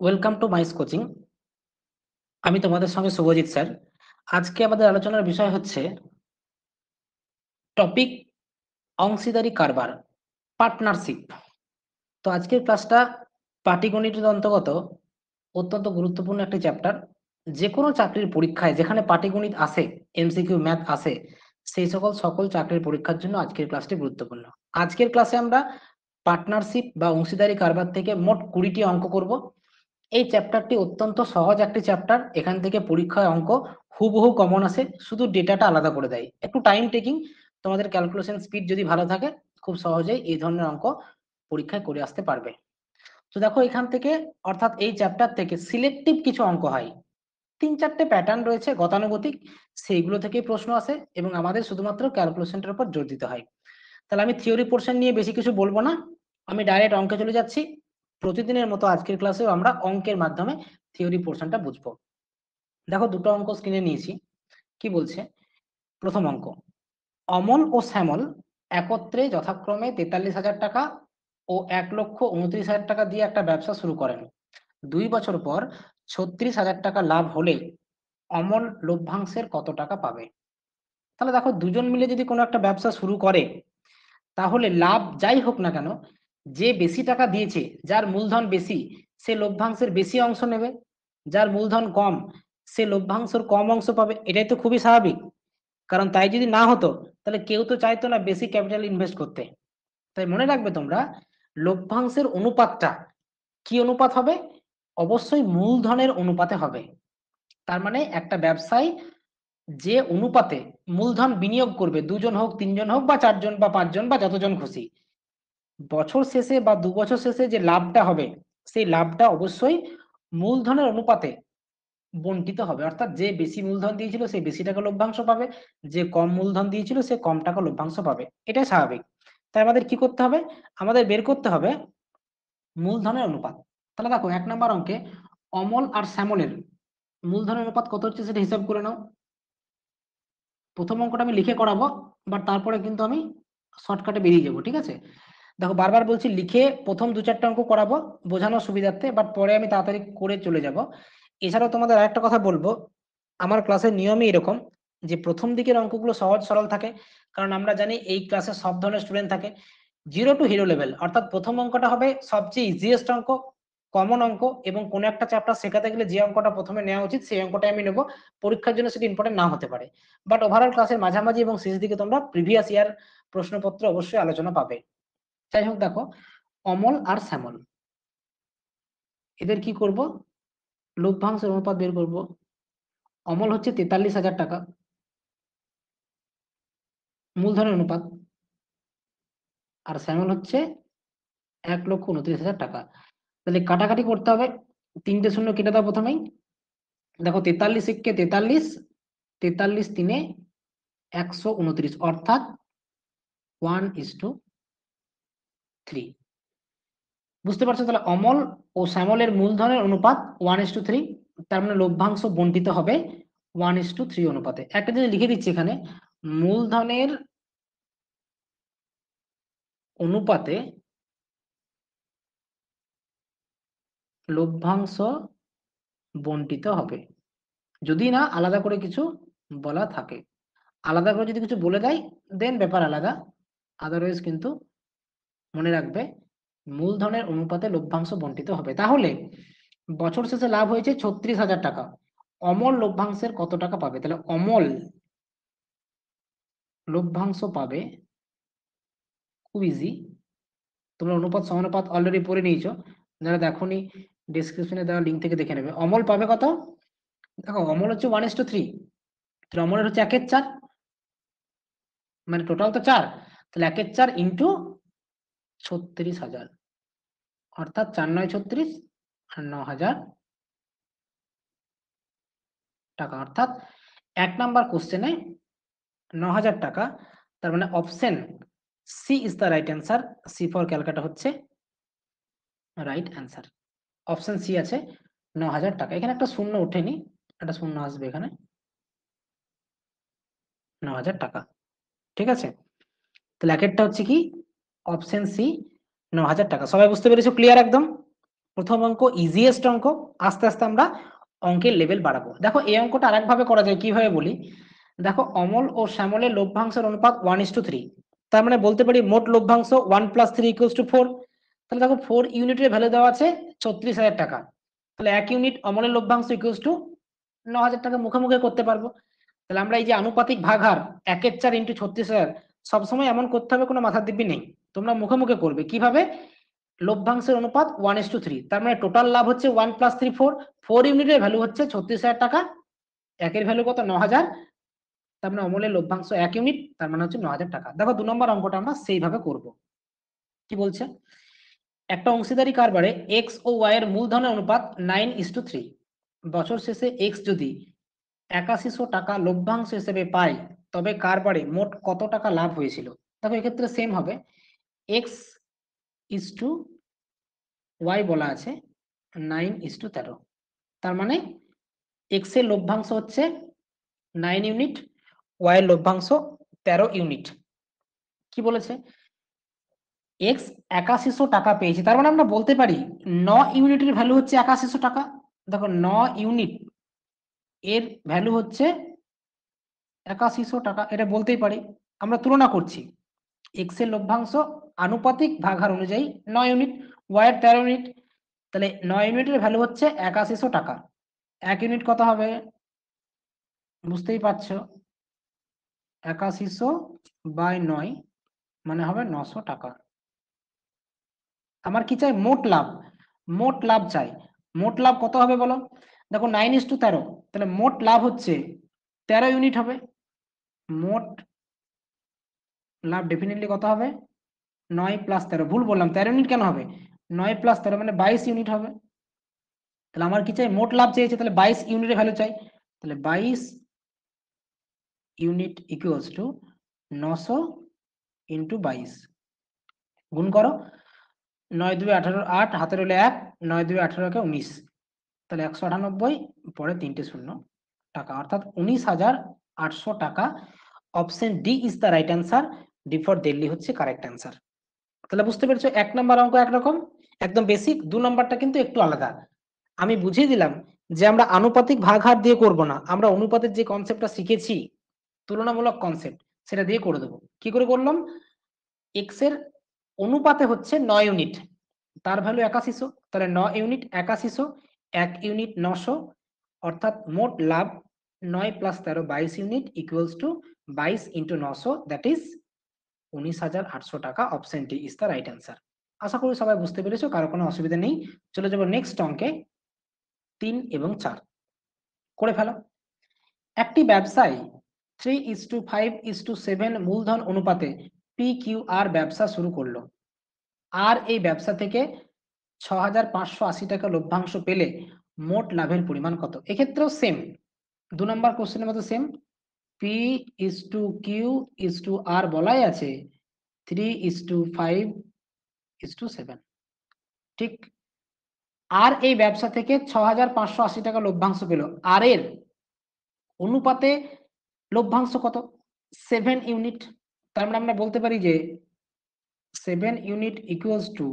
Welcome to মাইস coaching. আমি তোমাদের সঙ্গে শুভজিৎ স্যার। আজকে আমাদের আলোচনার বিষয় হচ্ছে টপিক অংশীদারি কারবার, পার্টনারশিপ। তো আজকের ক্লাসটা পাটিগণিতের অন্তর্গত অত্যন্ত গুরুত্বপূর্ণ একটি চ্যাপ্টার। যে কোনো চাকরির পরীক্ষায় যেখানে পাটিগণিত আসে, এমসিকিউ ম্যাথ আসে, সেই সকল চাকরির পরীক্ষার জন্য আজকের ক্লাসটি গুরুত্বপূর্ণ। আজকের ক্লাসে আমরা পার্টনারশিপ বা অংশীদারি কারবার থেকে মোট 20টি অঙ্ক করব। এই চ্যাপ্টারটি অত্যন্ত সহজ একটি চ্যাপ্টার। এখান থেকে পরীক্ষায় অঙ্ক হুবহু কমন আসে, শুধু ডেটাটা আলাদা করে দেয়। একটু টাইম টেকিং, তোমাদের ক্যালকুলেশন স্পিড যদি ভালো থাকে খুব সহজেই এই ধরনের অঙ্ক পরীক্ষায় করে আসতে পারবে। তো দেখো, এখান থেকে অর্থাৎ এই চ্যাপ্টার থেকে সিলেক্টিভ কিছু অঙ্ক হয়। 3-4টে প্যাটার্ন রয়েছে গতানুগতিক, সেইগুলো থেকেই প্রশ্ন আসে এবং আমাদের শুধুমাত্র ক্যালকুলেশনটার উপর জোর দিতে হয়। তাহলে আমি থিওরি পোর্শন নিয়ে বেশি কিছু বলবো না, আমি ডাইরেক্ট অঙ্কে চলে যাচ্ছি। প্রতিদিনের মতো আজকের ক্লাসেও আমরা অঙ্কের মাধ্যমে থিওরি পোর্শনটা বুঝবো। দেখো, দুটো অঙ্ক স্ক্রিনে নিয়েছি। কি বলছে? প্রথম অঙ্ক, অমল ও শ্যামল একত্রে যথাক্রমে 43,000 টাকা ও 1,29,000 টাকা দিয়ে একটা ব্যবসা শুরু করেন। 2 বছর পর 36,000 টাকা লাভ হলে অমল লভ্যাংশের কত টাকা পাবে? তাহলে দেখো, দুজন মিলে যদি কোনো একটা ব্যবসা শুরু করে, তাহলে লাভ যাই হোক না কেন, যে বেশি টাকা দিয়েছে, যার মূলধন বেশি, সে লভ্যাংশের বেশি অংশ নেবে। যার মূলধন কম, সে লভ্যাংশের কম অংশ পাবে। এটাই তো খুবই স্বাভাবিক, কারণ তাই যদি না হতো তাহলে কেউ তো চাইতো না বেশি ক্যাপিটাল ইনভেস্ট করতে। তাই মনে রাখবে তোমরা, লভ্যাংশের অনুপাতটা কি অনুপাত হবে? অবশ্যই মূলধনের অনুপাতে হবে। তার মানে একটা ব্যবসায় যে অনুপাতে মূলধন বিনিয়োগ করবে, দুজন হোক, তিনজন হোক, বা চারজন বা পাঁচজন বা যতজন খুশি, বছর শেষে বা 2 বছর শেষে যে লাভটা হবে, সেই লাভটা অবশ্যই মূলধনের অনুপাতে বন্টিত হবে। অর্থাৎ যে বেশি মূলধন দিয়েছিল সে বেশি টাকা লভ্যাংশ পাবে, যে কম মূলধন দিয়েছিল সে কম টাকা লভ্যাংশ পাবে। এটাই স্বাভাবিক। তাই আমাদের কি করতে হবে? আমাদের বের করতে হবে মূলধনের অনুপাত। তাহলে দেখো, 1 নম্বর অঙ্কে অমল আর শ্যামলের মূলধনের অনুপাত কত হচ্ছে সেটা হিসাব করে নাও। প্রথম অঙ্কটা আমি লিখে করাবো, বাট তারপরে কিন্তু আমি শর্টকাটে বেরিয়ে যাবো, ঠিক আছে? দেখো, বারবার বলছি, লিখে প্রথম 2-4টে অঙ্ক করাবো বোঝানোর সুবিধার্থে, বাট পরে আমি তাড়াতাড়ি করে চলে যাব। এছাড়াও তোমাদের আরেকটা কথা বলবো, আমার ক্লাসের নিয়মই এরকম যে প্রথম দিকের অঙ্কগুলো সহজ সরল থাকে, কারণ আমরা জানি এই ক্লাসে সব ধরনের স্টুডেন্ট থাকে। 0 টু হিরো লেভেল, অর্থাৎ প্রথম অঙ্কটা হবে সবচেয়ে ইজিয়েস্ট অঙ্ক, কমন অঙ্ক, এবং কোনো একটা চ্যাপ্টার শেখাতে গেলে যে অঙ্কটা প্রথমে নেওয়া উচিত সেই অঙ্কটাই আমি নেবো। পরীক্ষার জন্য সেটা ইম্পর্টেন্ট না হতে পারে, বাট ওভারঅল ক্লাসের মাঝামাঝি এবং শেষ দিকে তোমরা প্রিভিয়াস ইয়ার প্রশ্নপত্র অবশ্যই আলোচনা পাবে। যাই হোক, দেখো, অমল আর শ্যামল, এদের কি করব? লভ্যাংশের অনুপাত বের করব। অমল হচ্ছে 43,000 টাকা, মূলধনের অনুপাত, আর শ্যামল হচ্ছে 1,29,000 টাকা। তাহলে কাটাকাটি করতে হবে, 3টে শূন্য কেটে দাও প্রথমেই। দেখো, 43 একে 43, 43 তিনে 129, অর্থাৎ 1:3। বুঝতে পারছো? তাহলে অমল ও শ্যামলের মূলধনের অনুপাত 1:3, তার মানে লভ্যাংশ বন্টিত হবে 1:3 অনুপাতে। একটা জিনিস লিখে দিচ্ছি এখানে, মূলধনের অনুপাতে লভ্যাংশ বন্টিত হবে, যদি না আলাদা করে কিছু বলা থাকে। আলাদা করে যদি কিছু বলে দেয় দেন ব্যাপার আলাদা, আদারওয়াইজ কিন্তু মনে রাখবে মূলধনের অনুপাতে লভ্যাংশ বন্টিত হবে। তাহলে বছর শেষে লাভ হয়েছে 36,000 টাকা, অমল লভ্যাংশের কত টাকা পাবে? তাহলে অমল লভ্যাংশ পাবে, খুব ইজি, তোমরা অনুপাত সমানুপাত অলরেডি পড়ে নিয়েছো, যারা দেখোনি ডিসক্রিপশনে দেওয়া লিঙ্ক থেকে দেখে নেবে। অমল পাবে কত? দেখো, অমল হচ্ছে 1:3, তাহলে অমলের হচ্ছে 1/4, মানে টোটাল তো 4, তাহলে 1/4 ইন্টু 36,000, অর্থাৎ 4×9 = 36 আর 9,000 টাকা, অর্থাৎ 1 নম্বর কোশ্চেনে 9,000 টাকা। তার মানে option C is the right answer. C for Calcutta হচ্ছে রাইট অ্যান্সার। অপশন সি আছে 9,000 টাকা। এখানে একটা শূন্য ওঠেনি, একটা শূন্য আসবে এখানে, 9,000 টাকা, ঠিক আছে? তাহলে একেরটা হচ্ছে কি? অপশন সি, 9,000 টাকা। সবাই বুঝতে পেরেছো? ক্লিয়ার একদম? প্রথম অঙ্ক ইজিয়েস্ট অঙ্ক, আস্তে আস্তে আমরা অঙ্কের লেভেল বাড়াবো। দেখো এই অঙ্কটা আরেকভাবে করা যায়, কিভাবে বলি, দেখো অমল ও শ্যামলের লভ্যাংশের অনুপাত 1:3, তার মানে বলতে পারি মোট লভ্যাংশ 1 + 3 = 4। তাহলে দেখো 4 ইউনিটের ভ্যালু দেওয়া আছে 36,000 টাকা, তাহলে 1 ইউনিট অমলের লভ্যাংশ = 9,000 টাকা, মুখে মুখে করতে পারবো। তাহলে আমরা এই যে আনুপাতিক ভাগহার 1/4 × 36,000, সবসময় এমন করতে হবে, কোনো মাথার দিব্যি নেই, তোমরা মুখে মুখে করবে। কিভাবে? লভ্যাংশের অনুপাত 1:3, তার মানে টোটাল লাভ হচ্ছে 1 + 3 4, 4 ইউনিটের ভ্যালু হচ্ছে 36,000 টাকা, একের ভ্যালু কত 9,000, তার মানে অমলের লভ্যাংশ 1 ইউনিট, তার মানে হচ্ছে 9,000 টাকা। দেখো 2 নম্বর অঙ্কটা আমরা সেইভাবে করব। কি বলছে, একটা অংশীদারি কারবারে এক্স ও ওয়াই এর মূলধনের অনুপাত 9:3, বছর শেষে এক্স যদি 8100 টাকা লভ্যাংশ হিসেবে পায়, তবে কারবারে মোট কত টাকা লাভ হয়েছিল। দেখো এক্ষেত্রে সেম হবে, এক্স ইস টু ওয়াই বলা আছে 9:13, তার মানে এক্স এর লভ্যাংশ হচ্ছে 9 ইউনিট, ওয়াই এর লভ্যাংশ 13 ইউনিট। কি বলেছে, এক্স 8100 টাকা পেয়েছে, তার মানে আমরা বলতে পারি 9 ইউনিটের ভ্যালু হচ্ছে 8100 টাকা। দেখো 9 ইউনিট এর ভ্যালু হচ্ছে 8100 টাকা, এটা বলতেই পারি। আমরা তুলনা করছি, এক্স এর লভ্যাংশ আনুপাতিক ভাগহার অনুযায়ী 9 ইউনিট, ওয়াই এর 13 ইউনিট, তাহলে 9 ইউনিটের ভ্যালু হচ্ছে 8100 টাকা, 1 ইউনিট কত হবে বুঝতেই পারছো, 8100/9 মানে হবে 900 টাকা। আমার কি চাই, মোট লাভ, মোট লাভ চাই। মোট লাভ কত হবে বলো, দেখো 9:13, তাহলে মোট লাভ হচ্ছে 13 ইউনিট হবে। মোট লাভ ডেফিনেটলি কত হবে, 9 + 13, ভুল বললাম, 13 ইউনিট কেন হবে, 9 + 13 মানে 22 ইউনিট হবে। তাহলে আমার কি চাই, মোট লাভ চেয়েছে, তাহলে 22 ইউনিটের ভ্যালু চাই, তাহলে 22 ইউনিট ইকুয়ালস টু 900 × 22, গুণ করো, 9 2 18, 8 হাতের হলে 1, 9 2 18 কে 19, তাহলে 198 পরে 3টে শূন্য টাকা, অর্থাৎ 19,800 টাকা। Option D is the right answer, D for Delhi হচ্ছে কারেক্ট অ্যান্সার। তাহলে বুঝতে পেরেছো, 1 নম্বর অঙ্ক একরকম একদম বেসিক, 2 নম্বরটা কিন্তু একটু আলাদা। আমি বুঝিয়ে দিলাম যে আমরা আনুপাতিক ভাগহার দিয়ে করব না, আমরা অনুপাতের যে কনসেপ্টটা শিখেছি, তুলনামূলক কনসেপ্ট, সেটা দিয়ে করে দেবো। কি করে করলাম, এক্স এর অনুপাতে হচ্ছে 9 ইউনিট, তার ভ্যালু 8100, তাহলে 9 ইউনিট 8100, 1 ইউনিট 900, অর্থাৎ মোট লাভ 9 + 13 22 unit equals to 22 × 900, that is 19,800 টাকা। Option D is the right answer. আশা করি সবাই বুঝতে পেরেছো, কারো কোনো অসুবিধা নেই। চলে যাবো নেক্সট অঙ্কে, 3 এবং 4 করে ফেলো। একটি ব্যবসায়ী 3:5:7 মূলধন অনুপাতে PQR ব্যবসা শুরু করলো, আর এই ব্যবসা থেকে 6,580 টাকা লভ্যাংশ পেলে মোট লাভের পরিমাণ কত। এক্ষেত্রেও সেম, 2 নম্বর কোশ্চেনের মতো সেম, P/Q/R বলাই আছে 3:5:7, ঠিক। আর এই ব্যবসা থেকে 6,580 টাকা লভ্যাংশ পেল, আর এর অনুপাতে লভ্যাংশ কত, 7 ইউনিট, তার মানে আমরা বলতে পারি যে 7 ইউনিট ইকুয়ালস টু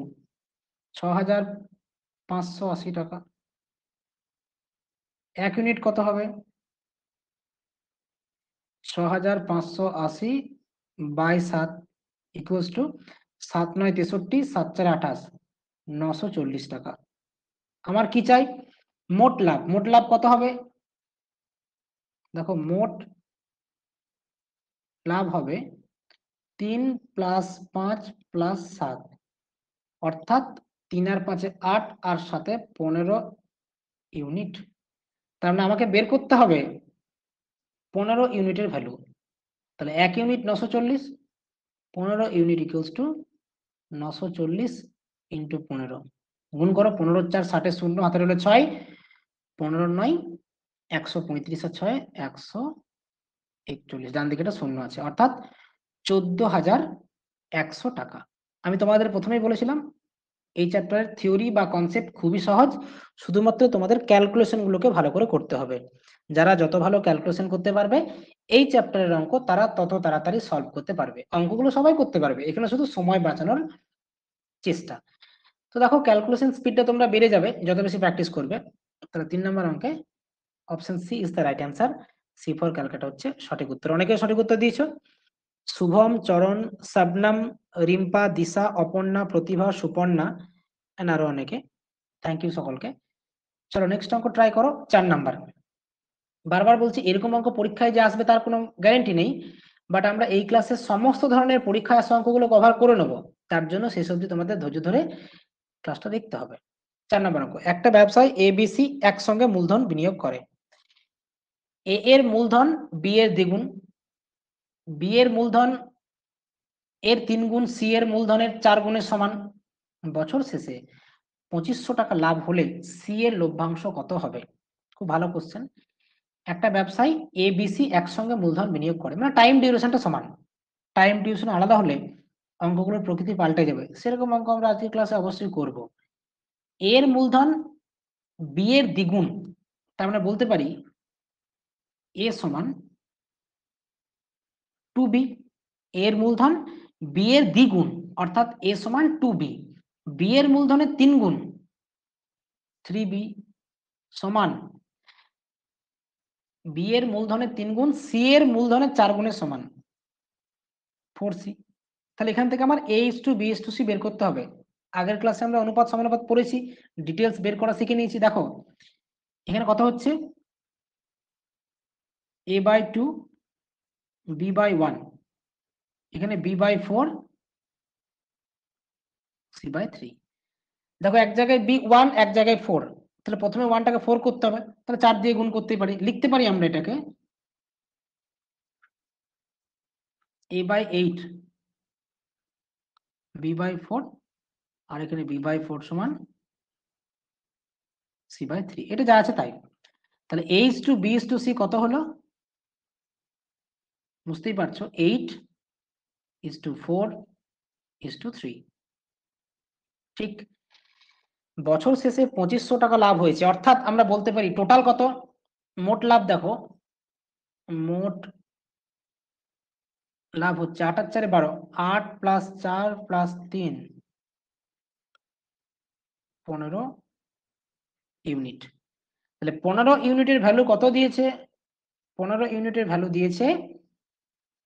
6,580 টাকা। 1 ইউনিট কত হবে, 6,580/7 ইকুয়ালস টু 7 9 63, 7 4 28, 940 টাকা। আমার কি চাই, মোট লাভ, মোট লাভ কত হবে, দেখো মোট লাভ হবে 3 + 5 + 7, অর্থাৎ 3 আর 5 8 আর 7 15 ইউনিট। তার মানে আমাকে বের করতে হবে 15 ইউনিটের ভ্যালু, তাহলে 1 ইউনিট 940, 15 ইউনিট ইকুয়ালস টু 940 × 15, গুণ করো, 15 4 60 শূন্য হাতের হলে 6, 15 9 135 আর 6 141, ডান দিকে একটা শূন্য আছে, অর্থাৎ 14,100 টাকা। আমি তোমাদের প্রথমেই বলেছিলাম এই চ্যাপ্টারের থিওরি বা কনসেপ্ট খুবই সহজ, শুধুমাত্র তোমাদের ক্যালকুলেশন গুলোকে ভালো করে করতে হবে। যারা যত ভালো ক্যালকুলেশন করতে পারবে এই চ্যাপ্টারের অঙ্ক তারা তত তাড়াতাড়ি সলভ করতে পারবে। অঙ্কগুলো সবাই করতে পারবে, এখানে শুধু সময় বাঁচানোর চেষ্টা। তো দেখো ক্যালকুলেশন স্পিডটা তোমরা বেড়ে যাবে যত বেশি প্র্যাকটিস করবে। তাহলে 3 নম্বর অঙ্কে option C is the right answer. C for Calcutta হচ্ছে সঠিক উত্তর। অনেকে সঠিক উত্তর দিয়েছো। শুভম, চরণ, শবনম, রিম্পা, দিশা, অপর্ণা, প্রতিভা, সুপর্ণা এন্ড আরো অনেকে। থ্যাংক ইউ সকলকে। চলো নেক্সট অঙ্ক ট্রাই করো 4 নাম্বার। বারবার বলছি এরকম অঙ্ক পরীক্ষায় যে আসবে তার কোনো গ্যারান্টি নেই, বাট আমরা এই ক্লাসের সমস্ত ধরনের পরীক্ষায় আসা অঙ্কগুলো কভার করে নেব। তার জন্য শেষ অবধি তোমাদের ধৈর্য ধরে ক্লাসটা দেখতে হবে। 4 নম্বর অঙ্ক, একটা ব্যবসায় এবিসি একসঙ্গে মূলধন বিনিয়োগ করে। এ এর মূলধন বি এর দ্বিগুণ, বি এর মূলধন এর 3 গুণ, সি এর মূলধনের 4 গুণের সমান। বছর শেষে 2500 টাকা লাভ হলে সি এর লভ্যাংশ কত হবে? খুব ভালো কোশ্চেন। একটা ব্যবসায়ী এবিসি একসঙ্গে মূলধন বিনিয়োগ করে, মানে টাইম ডিউরেশনটা সমান। টাইম ডিউরেশন আলাদা হলে অঙ্কগুলোর প্রকৃতি পাল্টে যাবে। সেরকম অঙ্ক আমরা আজকের ক্লাসে অবশ্যই করব। এর মূলধন বি এর দ্বিগুণ, তার মানে বলতে পারি এ সমান 2b। এর মূলধন বি এর দ্বিগুণ অর্থাৎ এ সমান 2b। বি এর মূলধনের 3 গুণ 3b সমান বি এর মূলধনের 3 গুণ সি এর মূলধনের 4 গুণের সমান 4c। তাহলে এখান থেকে আমার a is to b is to c বের করতে হবে। আগের ক্লাসে আমরা অনুপাত সমানুপাত পড়েছি, ডিটেলস বের করা শিখে নিয়েছি। দেখো এখানে কথা হচ্ছে a/2 b/1, এখানে b/4 c/3। দেখো এক জায়গায় b1 এক জায়গায় 4, তাহলে প্রথমে 1টাকে 4 করতে হবে, তাহলে 4 দিয়ে গুণ করতেই পারি। লিখতে পারি আমরা এটাকে a/8 b/4 আর এখানে b/4 সমান c/3। এটা যা আছে তাই। তাহলে a is to b is to c কত হলো? বুঝতেই পারছো 8 is to 4 is to 3। ঠিক। বছর শেষে 2500 টাকা লাভ হয়েছে, অর্থাৎ আমরা বলতে পারি টোটাল কত মোট লাভ। দেখো মোট লাভ হচ্ছে 8 আর 4 12, 8 প্লাস 4 প্লাস 3 15 ইউনিট। তাহলে 15 ইউনিটের ভ্যালু কত দিয়েছে? 15 ইউনিটের ভ্যালু দিয়েছে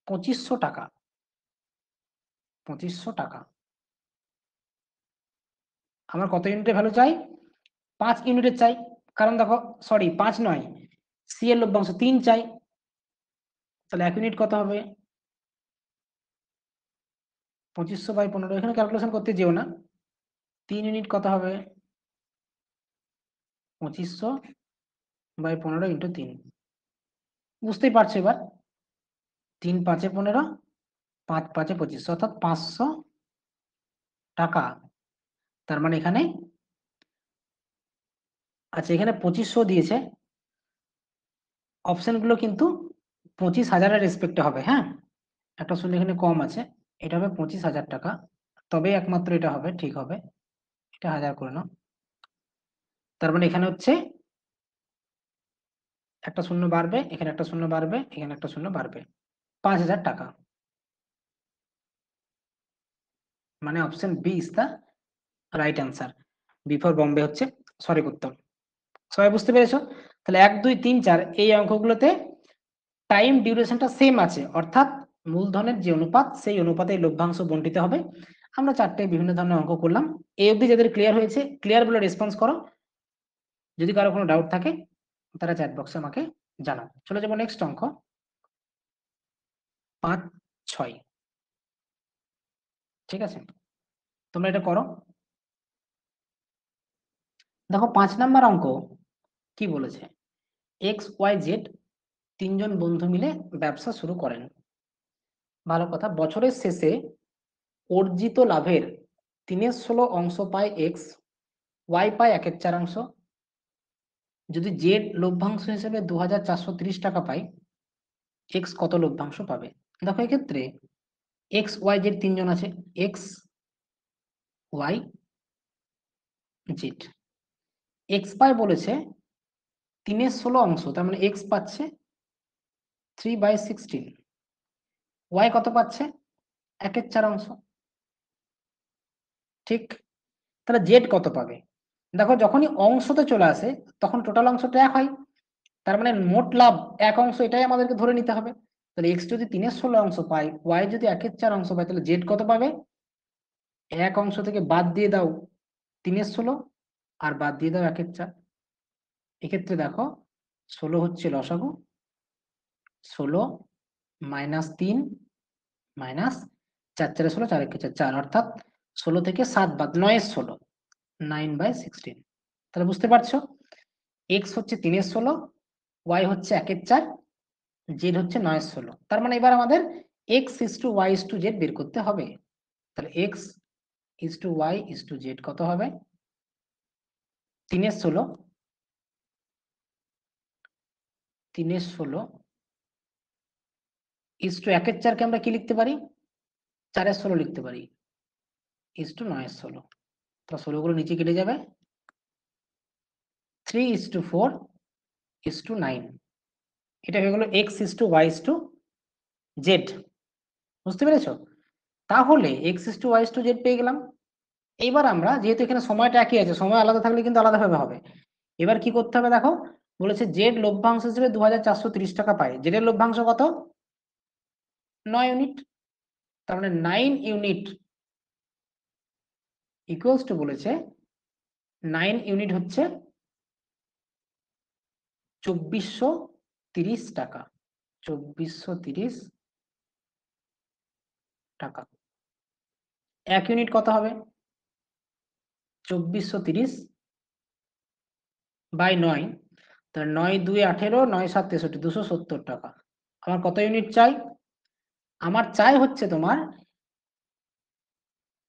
2500 টাকা। 2500 টাকা। আমার কত ইউনিটের ভ্যালু চাই? 5 ইউনিটের চাই। কারণ দেখো সরি 5 নয়, সি এর লভ্যাংশ 3 চাই। তাহলে 1 ইউনিট কত হবে? 2500/15। এখানে ক্যালকুলেশন করতে যেও না। 3 ইউনিট কত হবে? 2500/15 ইন্টু 3। বুঝতেই পারছো এবার? 3 5 15, 5 5 2500, অর্থাৎ 500 টাকা। তার মানে এখানে আচ্ছা, এখানে 2500 দিয়েছে, অপশনগুলো কিন্তু 25,000-এর রেসপেক্টে হবে। হ্যাঁ, একটা শূন্য এখানে কম আছে, এটা হবে 25,000 টাকা। তবে একমাত্র এটা হবে, ঠিক হবে। এটা 1000 করে নাও। তার মানে এখানে হচ্ছে একটা শূন্য বাড়বে, এখানে একটা শূন্য বাড়বে, এখানে একটা শূন্য বাড়বে, 5000 টাকা। মানে option B is the right answer. B for Bombay হচ্ছে সঠিক উত্তর। সবাই বুঝতে পেরেছো? তাহলে 1 2 3 4 এই অঙ্কগুলোতে টাইম ডিউরেশনটা সেম আছে, অর্থাৎ মূলধনের যে অনুপাত সেই অনুপাতে লভ্যাংশ বন্টিত হবে। আমরা 4টে বিভিন্ন ধরনের অঙ্ক করলাম। এই অবধি যাদের ক্লিয়ার হয়েছে ক্লিয়ার বলে রেসপন্স করো। যদি কারো কোনো ডাউট থাকে তারা চ্যাট বক্সে আমাকে জানাও। চলে যাবো নেক্সট অঙ্ক 5 6। ঠিক আছে, তোমরা এটা করো। দেখো 5 নাম্বার অঙ্ক কি বলেছে? XYZ 3জন বন্ধু মিলে ব্যবসা শুরু করেন। ভালো কথা। বছরের শেষে অর্জিত লাভের 3/16 অংশ পায় এক্স, ওয়াই পায় 1/4 অংশ। যদি জেড লভ্যাংশ হিসেবে 2430 টাকা পায়, এক্স কত লভ্যাংশ পাবে? দেখো এক্ষেত্রে এক্স ওয়াই জেড 3জন আছে, এক্স ওয়াই জেড। এক্স পায় বলেছে 3/16 অংশ, তার মানে এক্স পাচ্ছে 3/16। ওয়াই কত পাচ্ছে? 1/4 অংশ। ঠিক। তাহলে জেড কত পাবে? দেখো যখনই অংশতে চলে আসে তখন টোটাল অংশটা এক হয়, তার মানে মোট লাভ এক অংশ, এটাই আমাদেরকে ধরে নিতে হবে। তাহলে এক্স যদি 3/16 অংশ পায়, ওয়াই যদি 1/4 অংশ পায়, তাহলে জেড কত পাবে? এক অংশ থেকে বাদ দিয়ে দাও 3/16 আর বাদ দিয়ে দাও 1/4। এক্ষেত্রে দেখো 16 হচ্ছে লসাগু, 16 মাইনাস 3 মাইনাস 4 4 16, 4 অর্থাৎ 16 থেকে 7 বাদ 9/16, 9/16। তাহলে বুঝতে পারছো এক্স হচ্ছে 3/16, ওয়াই হচ্ছে 1/4, জেড হচ্ছে 9/16। তার মানে এবার আমাদের x is to y is to Z বের করতে হবে। তাহলে x is to y is to Z কত হবে? 3/16, 3/16 ইস টু 1/4কে আমরা কি লিখতে পারি? 4/16 লিখতে পারি, ইস টু 9/16। তো 16 গুলো নিচে কেটে যাবে, 3:4 ইস টু 9। এটা হয়ে গেল x is to y is to Z. বুঝতে পেরেছো? তাহলে x is to y is to Z পেয়ে গেলাম। এইবার আমরা যেহেতু এখানে সময়টা একই আছে, সময় আলাদা থাকলে কিন্তু আলাদাভাবে হবে। এবার কি করতে হবে দেখো, বলেছে জেড লভ্যাংশ হিসেবে 2430 টাকা পায়। জেডের লভ্যাংশ কত? 9 ইউনিট। তার মানে 9 ইউনিট ইকুয়ালস টু, বলেছে 9 ইউনিট হচ্ছে 2430 টাকা। 2430 টাকা। এক ইউনিট কত হবে? 2430 বাই 9, তার 9 2 18, 9 7 63, 270 টাকা। আমার কত ইউনিট চাই? আমার চাই হচ্ছে তোমার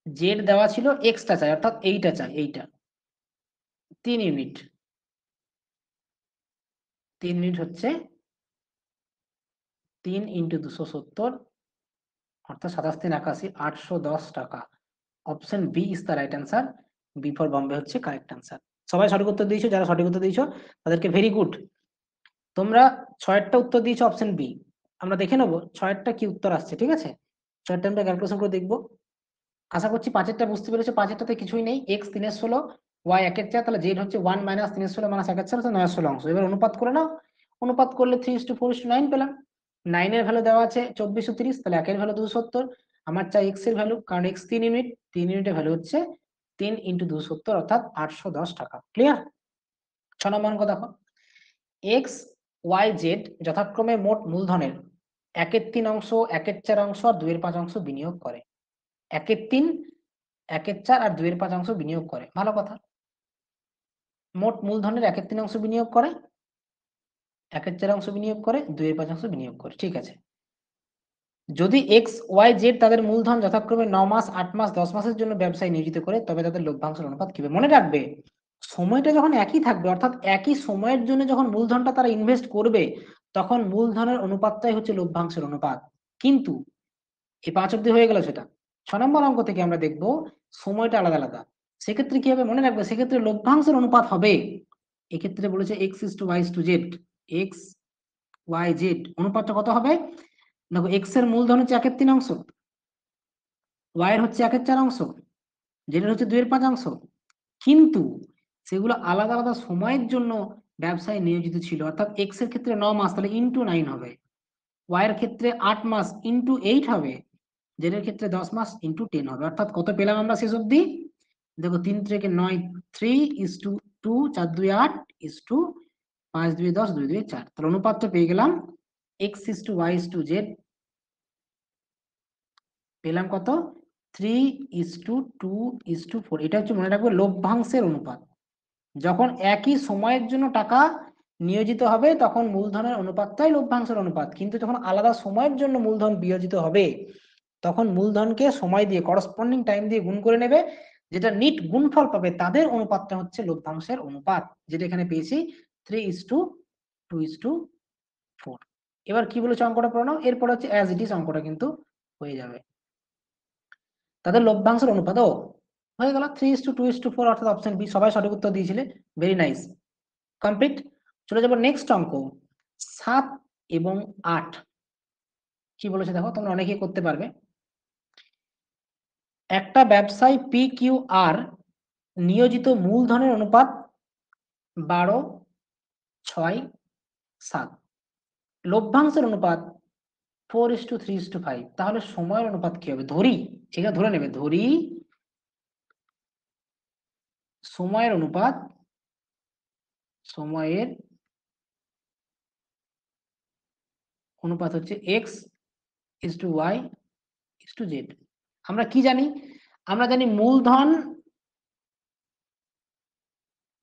জেড দেওয়া ছিল, এক্সটা চাই, অর্থাৎ এইটা চাই, এইটা 3 ইউনিট। 3 ইউনিট হচ্ছে 3 ইন্টু 270, অর্থাৎ 27 3 81, 810 টাকা। Option B is the right answer. B for Bombay হচ্ছে কারেক্ট অ্যান্সার। সবাই সঠিক উত্তর দিয়েছো, যারা সঠিক উত্তর দিয়েছো তাদেরকে ভেরি গুড। তোমরা 6টা উত্তর দিয়েছো অপশন বি। আমরা দেখে নেবো 6টা কি উত্তর আসছে, ঠিক আছে? 6টা আমরা ক্যালকুলেশন করে দেখবো। আশা করছি 5এরটা বুঝতে পেরেছো। 5এরটাতে কিছুই নেই, এক্স 3/16, ওয়াই 1/4, তাহলে জেড হচ্ছে 1 মাইনাস 3/16 মাইনাস 1/4 হচ্ছে 9/16 অংশ। এবার অনুপাত করে নাও, অনুপাত করলে 3:4:9 পেলাম। 9 এর ভ্যালু দেওয়া আছে 2430, তাহলে 1 এর ভ্যালু 270। আমার চাই এক্স এর ভ্যালু, কারণ এক্স 3 ইউনিট, 3 ইউনিটের ভ্যালু হচ্ছে 3 ইন্টু 270, অর্থাৎ 810 টাকা। ক্লিয়ার? 6 নম্বর অঙ্ক দেখো, এক্স ওয়াই জেড যথাক্রমে মোট মূলধনের 1/3 অংশ, 1/4 অংশ আর 2/5 অংশ বিনিয়োগ করে। 1/3, 1/4 আর 2/5 অংশ বিনিয়োগ করে, ভালো কথা। মোট মূলধনের 1/3 অংশ বিনিয়োগ করে, 1/4 অংশ বিনিয়োগ করে, 2/5 অংশ বিনিয়োগ করে, ঠিক আছে। যদি এক্স ওয়াই জেড তাদের মূলধন যথাক্রমে 9 মাস, 8 মাস, 10 মাসের জন্য ব্যবসায় নিয়োজিত করে, তবে তাদের লভ্যাংশের অনুপাত কি হবে? মনে রাখবে সময়টা যখন একই থাকবে, অর্থাৎ একই সময়ের জন্য যখন মূলধনটা তারা ইনভেস্ট করবে, তখন মূলধনের অনুপাতটাই হচ্ছে লভ্যাংশের অনুপাত। কিন্তু এই 5 অব্দি হয়ে গেল সেটা। 6 নম্বর অঙ্ক থেকে আমরা দেখবো সময়টা আলাদা আলাদা। সেক্ষেত্রে কি হবে? মনে রাখবে সেক্ষেত্রে লভ্যাংশের অনুপাত হবে, এক্ষেত্রে বলেছে x is to y is to z, x y z অনুপাতটা কত হবে? দেখো এক্স এর মূলধন হচ্ছে 1/3 অংশ, ওয়াই এর হচ্ছে 1/4 অংশ, জেড এর হচ্ছে 2/5 অংশ। কিন্তু সেগুলো আলাদা আলাদা সময়ের জন্য ব্যবসায় নিয়োজিত ছিল, অর্থাৎ এক্স এর ক্ষেত্রে 9 মাস, তাহলে ইন্টু 9 হবে। ওয়াই এর ক্ষেত্রে 8 মাস ইন্টু 8 হবে। জেড এর ক্ষেত্রে 10 মাস ইন্টু 10 হবে। অর্থাৎ কত পেলাম আমরা শেষ অব্দি? দেখো 3 থেকে 9, 3 ইস টু 2, 4 2 8 ইস টু 5 2 10, 2 2 4। তাহলে অনুপাতটা পেয়ে গেলাম x is to y is to Z, পেলাম কত? 3:2:4। এটা হচ্ছে মনে রাখবে লভ্যাংশের অনুপাত। যখন একই সময়ের জন্য টাকা নিয়োজিত হবে তখন মূলধনের অনুপাতটাই লভ্যাংশের অনুপাত, কিন্তু যখন আলাদা সময়ের জন্য মূলধন বিয়োজিত হবে তখন মূলধনকে সময় দিয়ে করসপন্ডিং টাইম দিয়ে গুণ করে নেবে, যেটা নিট গুণফল পাবে তাদের অনুপাতটা হচ্ছে লভ্যাংশের অনুপাত, যেটা এখানে পেয়েছি 3:2:4। এবার কি বলেছে অঙ্কটা পড়ে নাও, এরপর হচ্ছে অ্যাজ ইট ইজ অঙ্কটা কিন্তু হয়ে যাবে। তাদের লভ্যাংশের অনুপাত ও হয়ে গেল 3:2:4, অর্থাৎ অপশন বি। সবাই সঠিক উত্তর দিয়েছিলে, ভেরি নাইস, কমপ্লিট। চলে যাবো নেক্সট অঙ্ক 7 এবং 8। কি বলেছে দেখো, তোমরা অনেকেই করতে পারবে। একটা ব্যবসায়ী পি কিউ আর নিয়োজিত মূলধনের অনুপাত 12:6:7, লভ্যাংশের অনুপাত 4:3:5। তাহলে সময়ের অনুপাত কি হবে? ধরি, এটা ধরে নেবে, ধরি সময়ের অনুপাত, সময়ের অনুপাত হচ্ছে x:y:z। আমরা কি জানি? আমরা জানি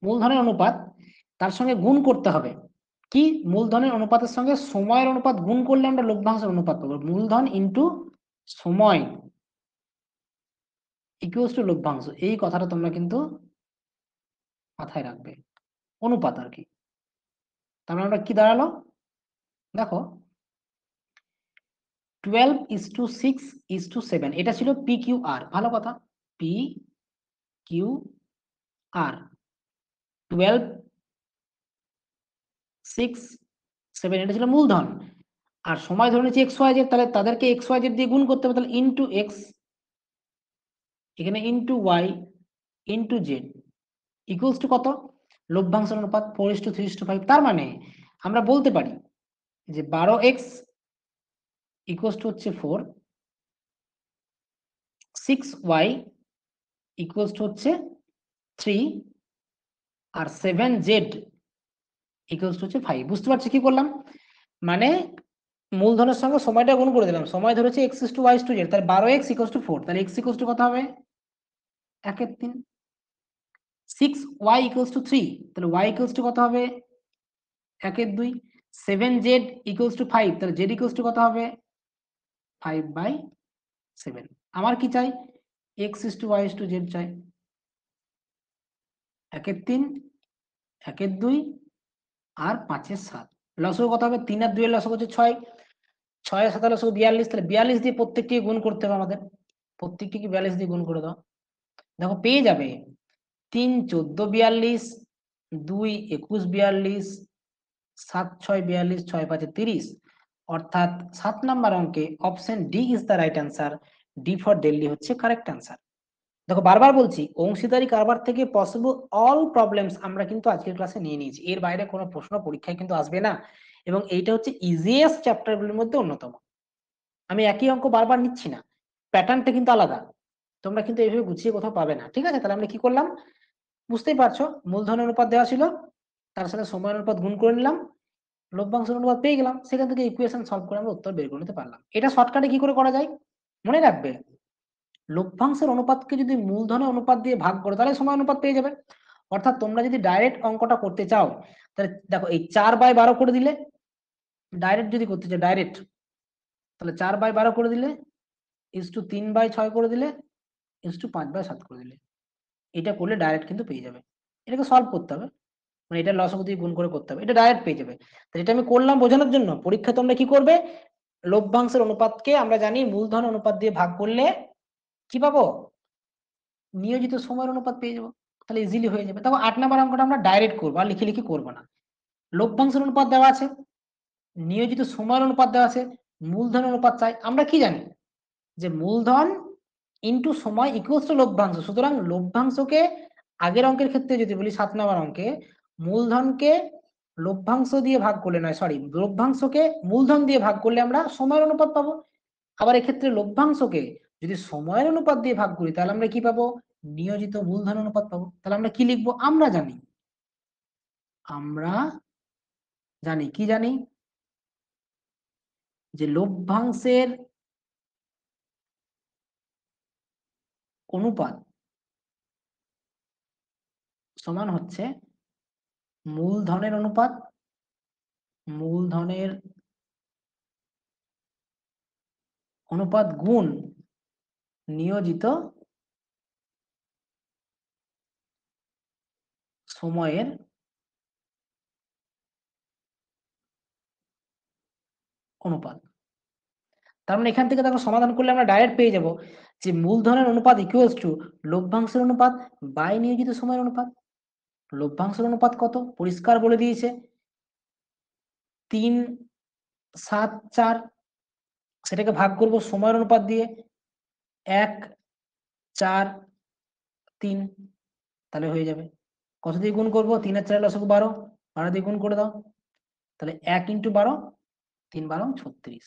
মূলধনের অনুপাত তার সঙ্গে গুণ করতে হবে। কি? মূলধনের অনুপাতের সঙ্গে সময়ের অনুপাত গুণ করলে আমরা লভ্যাংশের অনুপাত পাবো। মূলধন ইন্টু সময় ইকুয়ালস টু লভ্যাংশ। এই কথাটা তোমরা কিন্তু মাথায় রাখবে, অনুপাত আর কি। তাহলে আমরা কি দাঁড়ালো? দেখো 12:6:7, এটা ছিল পি কিউ আর। ভালো কথা, পি কিউ আর 12:6:7, এটা ছিল মূলধন। আর সময় ধরে নিচ্ছি এক্স ওয়াই জেড, তাহলে তাদেরকে এক্স ওয়াই জেড দিয়ে গুণ করতে হবে, তাহলে ইন্টু এক্স, এখানে into y into z equals to কত? লভ্যাংশের অনুপাত 4:3:5। তার মানে আমরা বলতে পারি যে 12x ইকুয়ালস টু হচ্ছে 4, 6y ইকুয়ালস টু হচ্ছে 3, আর 7z ইকুয়ালস টু হচ্ছে 5। বুঝতে পারছি কি করলাম? মানে মূলধনের সঙ্গে সময়টা গুণ করে দিলাম। সময় ধরেছে x:y:z, তাহলে 12x ইকুয়ালস টু 4, তাহলে x ইকুয়ালস টু কত হবে? 1/3। 6y ইকুয়ালস টু 3, তাহলে y ইকুয়ালস টু কত হবে? 1/2। 7z ইকুয়ালস টু 5, তাহলে z ইকুয়ালস টু কত হবে? 5/7। আমার কি চাই? x:y:z চাই। 1/3, 1/2 আর 5/7। লসগু কত হবে? 3 আর 2 এর লসগু হচ্ছে 6, 6 এর 7 এর লসগু 42, তাহলে 42 দিয়ে প্রত্যেকটিকে গুণ করতে হবে আমাদের। প্রত্যেকটিকে 42 দিয়ে গুণ করে দাও, দেখো পেয়ে যাবে 3 14 42, 2 21 42, 7 6 42, 6 5 30। অর্থাৎ 7 নাম্বার অঙ্কে option D is the right answer. D for Delhi হচ্ছে কারেক্ট অ্যান্সার। দেখো বারবার বলছি, অংশীদারি কারবার থেকে পসিবল অল প্রবলেমস আমরা কিন্তু আজকের ক্লাসে নিয়ে নিয়েছি। এর বাইরে কোনো প্রশ্ন পরীক্ষায় কিন্তু আসবে না, এবং এইটা হচ্ছে ইজিয়েস্ট চ্যাপ্টারগুলোর মধ্যে অন্যতম। আমি একই অঙ্ক বারবার নিচ্ছি না, প্যাটার্নটা কিন্তু আলাদা। তোমরা কিন্তু এইভাবে গুছিয়ে কোথাও পাবে না, ঠিক আছে? তাহলে আমরা কি করলাম বুঝতেই পারছো, মূলধন অনুপাত দেওয়া ছিল, তার সাথে সময় অনুপাত গুণ করে নিলাম, লভ্যাংশের অনুপাত পেয়ে গেলাম, সেখান থেকে ইকুয়েশন সলভ করে আমরা উত্তর বের করে নিতে পারলাম। এটা শর্টকাটে কি করে করা যায় মনে রাখবে, লভ্যাংশের অনুপাতকে যদি মূলধনের অনুপাত দিয়ে ভাগ করো তাহলে সময় অনুপাত পেয়ে যাবে। অর্থাৎ তোমরা যদি ডাইরেক্ট অঙ্কটা করতে চাও, তাহলে দেখো এই 4/12 করে দিলে, ডাইরেক্ট যদি করতে চাও ডাইরেক্ট, তাহলে 4/12 করে দিলে ইস টু 3/6 করে দিলে ইস টু 5/7 করে দিলে, এটা করলে ডাইরেক্ট কিন্তু পেয়ে যাবে। এটাকে সলভ করতে হবে, মানে এটা লসাগু দিয়ে গুণ করে করতে হবে, এটা ডাইরেক্ট পেয়ে যাবে। তো এটা আমি করলাম বোঝানোর জন্য। পরীক্ষা তোমরা কি করবে, লভ্যাংশের অনুপাতকে আমরা জানি মূলধন অনুপাত দিয়ে ভাগ করলে কি পাবো? নিয়োজিত সময়ের অনুপাত পেয়ে যাবো, তাহলে ইজিলি হয়ে যাবে। তবে 8 নাম্বার অঙ্কটা আমরা ডাইরেক্ট করবো, আর লিখে লিখে করবো না। লভ্যাংশের অনুপাত দেওয়া আছে, নিয়োজিত সময়ের অনুপাত দেওয়া আছে, মূলধন অনুপাত চাই। আমরা কি জানি যে মূলধন ইন্টু সময় ইকুয়ালস টু লভ্যাংশ। সুতরাং লভ্যাংশকে আগের অঙ্কের ক্ষেত্রে যদি বলি 7 নাম্বার অঙ্কে, মূলধনকে লভ্যাংশ দিয়ে ভাগ করলে, নয় সরি, লভ্যাংশকে মূলধন দিয়ে ভাগ করলে আমরা সময়ের অনুপাত পাবো। আবার এক্ষেত্রে লভ্যাংশকে যদি সময়ের অনুপাত দিয়ে ভাগ করি তাহলে আমরা কি পাবো? নিয়োজিত মূলধন অনুপাত পাবো। তাহলে আমরা কি লিখবো? আমরা জানি কি জানি যে লভ্যাংশের অনুপাত সমান হচ্ছে মূলধনের অনুপাত, মূলধনের অনুপাত গুণ নিয়োজিত সময়ের অনুপাত। তার মানে এখান থেকে দেখো সমাধান করলে আমরা ডাইরেক্ট পেয়ে যাব যে মূলধনের অনুপাত ইকুয়ালস টু লভ্যাংশের অনুপাত বাই নিয়োজিত সময়ের অনুপাত। লভ্যাংশের অনুপাত কত পরিষ্কার বলে দিয়েছে, 3/7/4, সেটাকে ভাগ করব সময়ের অনুপাত দিয়ে, 1/4/3। তাহলে হয়ে যাবে। কত দিয়ে গুণ করবো? 3 আর 4 লসাগু 12, 12 দিয়ে গুণ করে দাও। তাহলে 1 × 12, 3 × 12 36,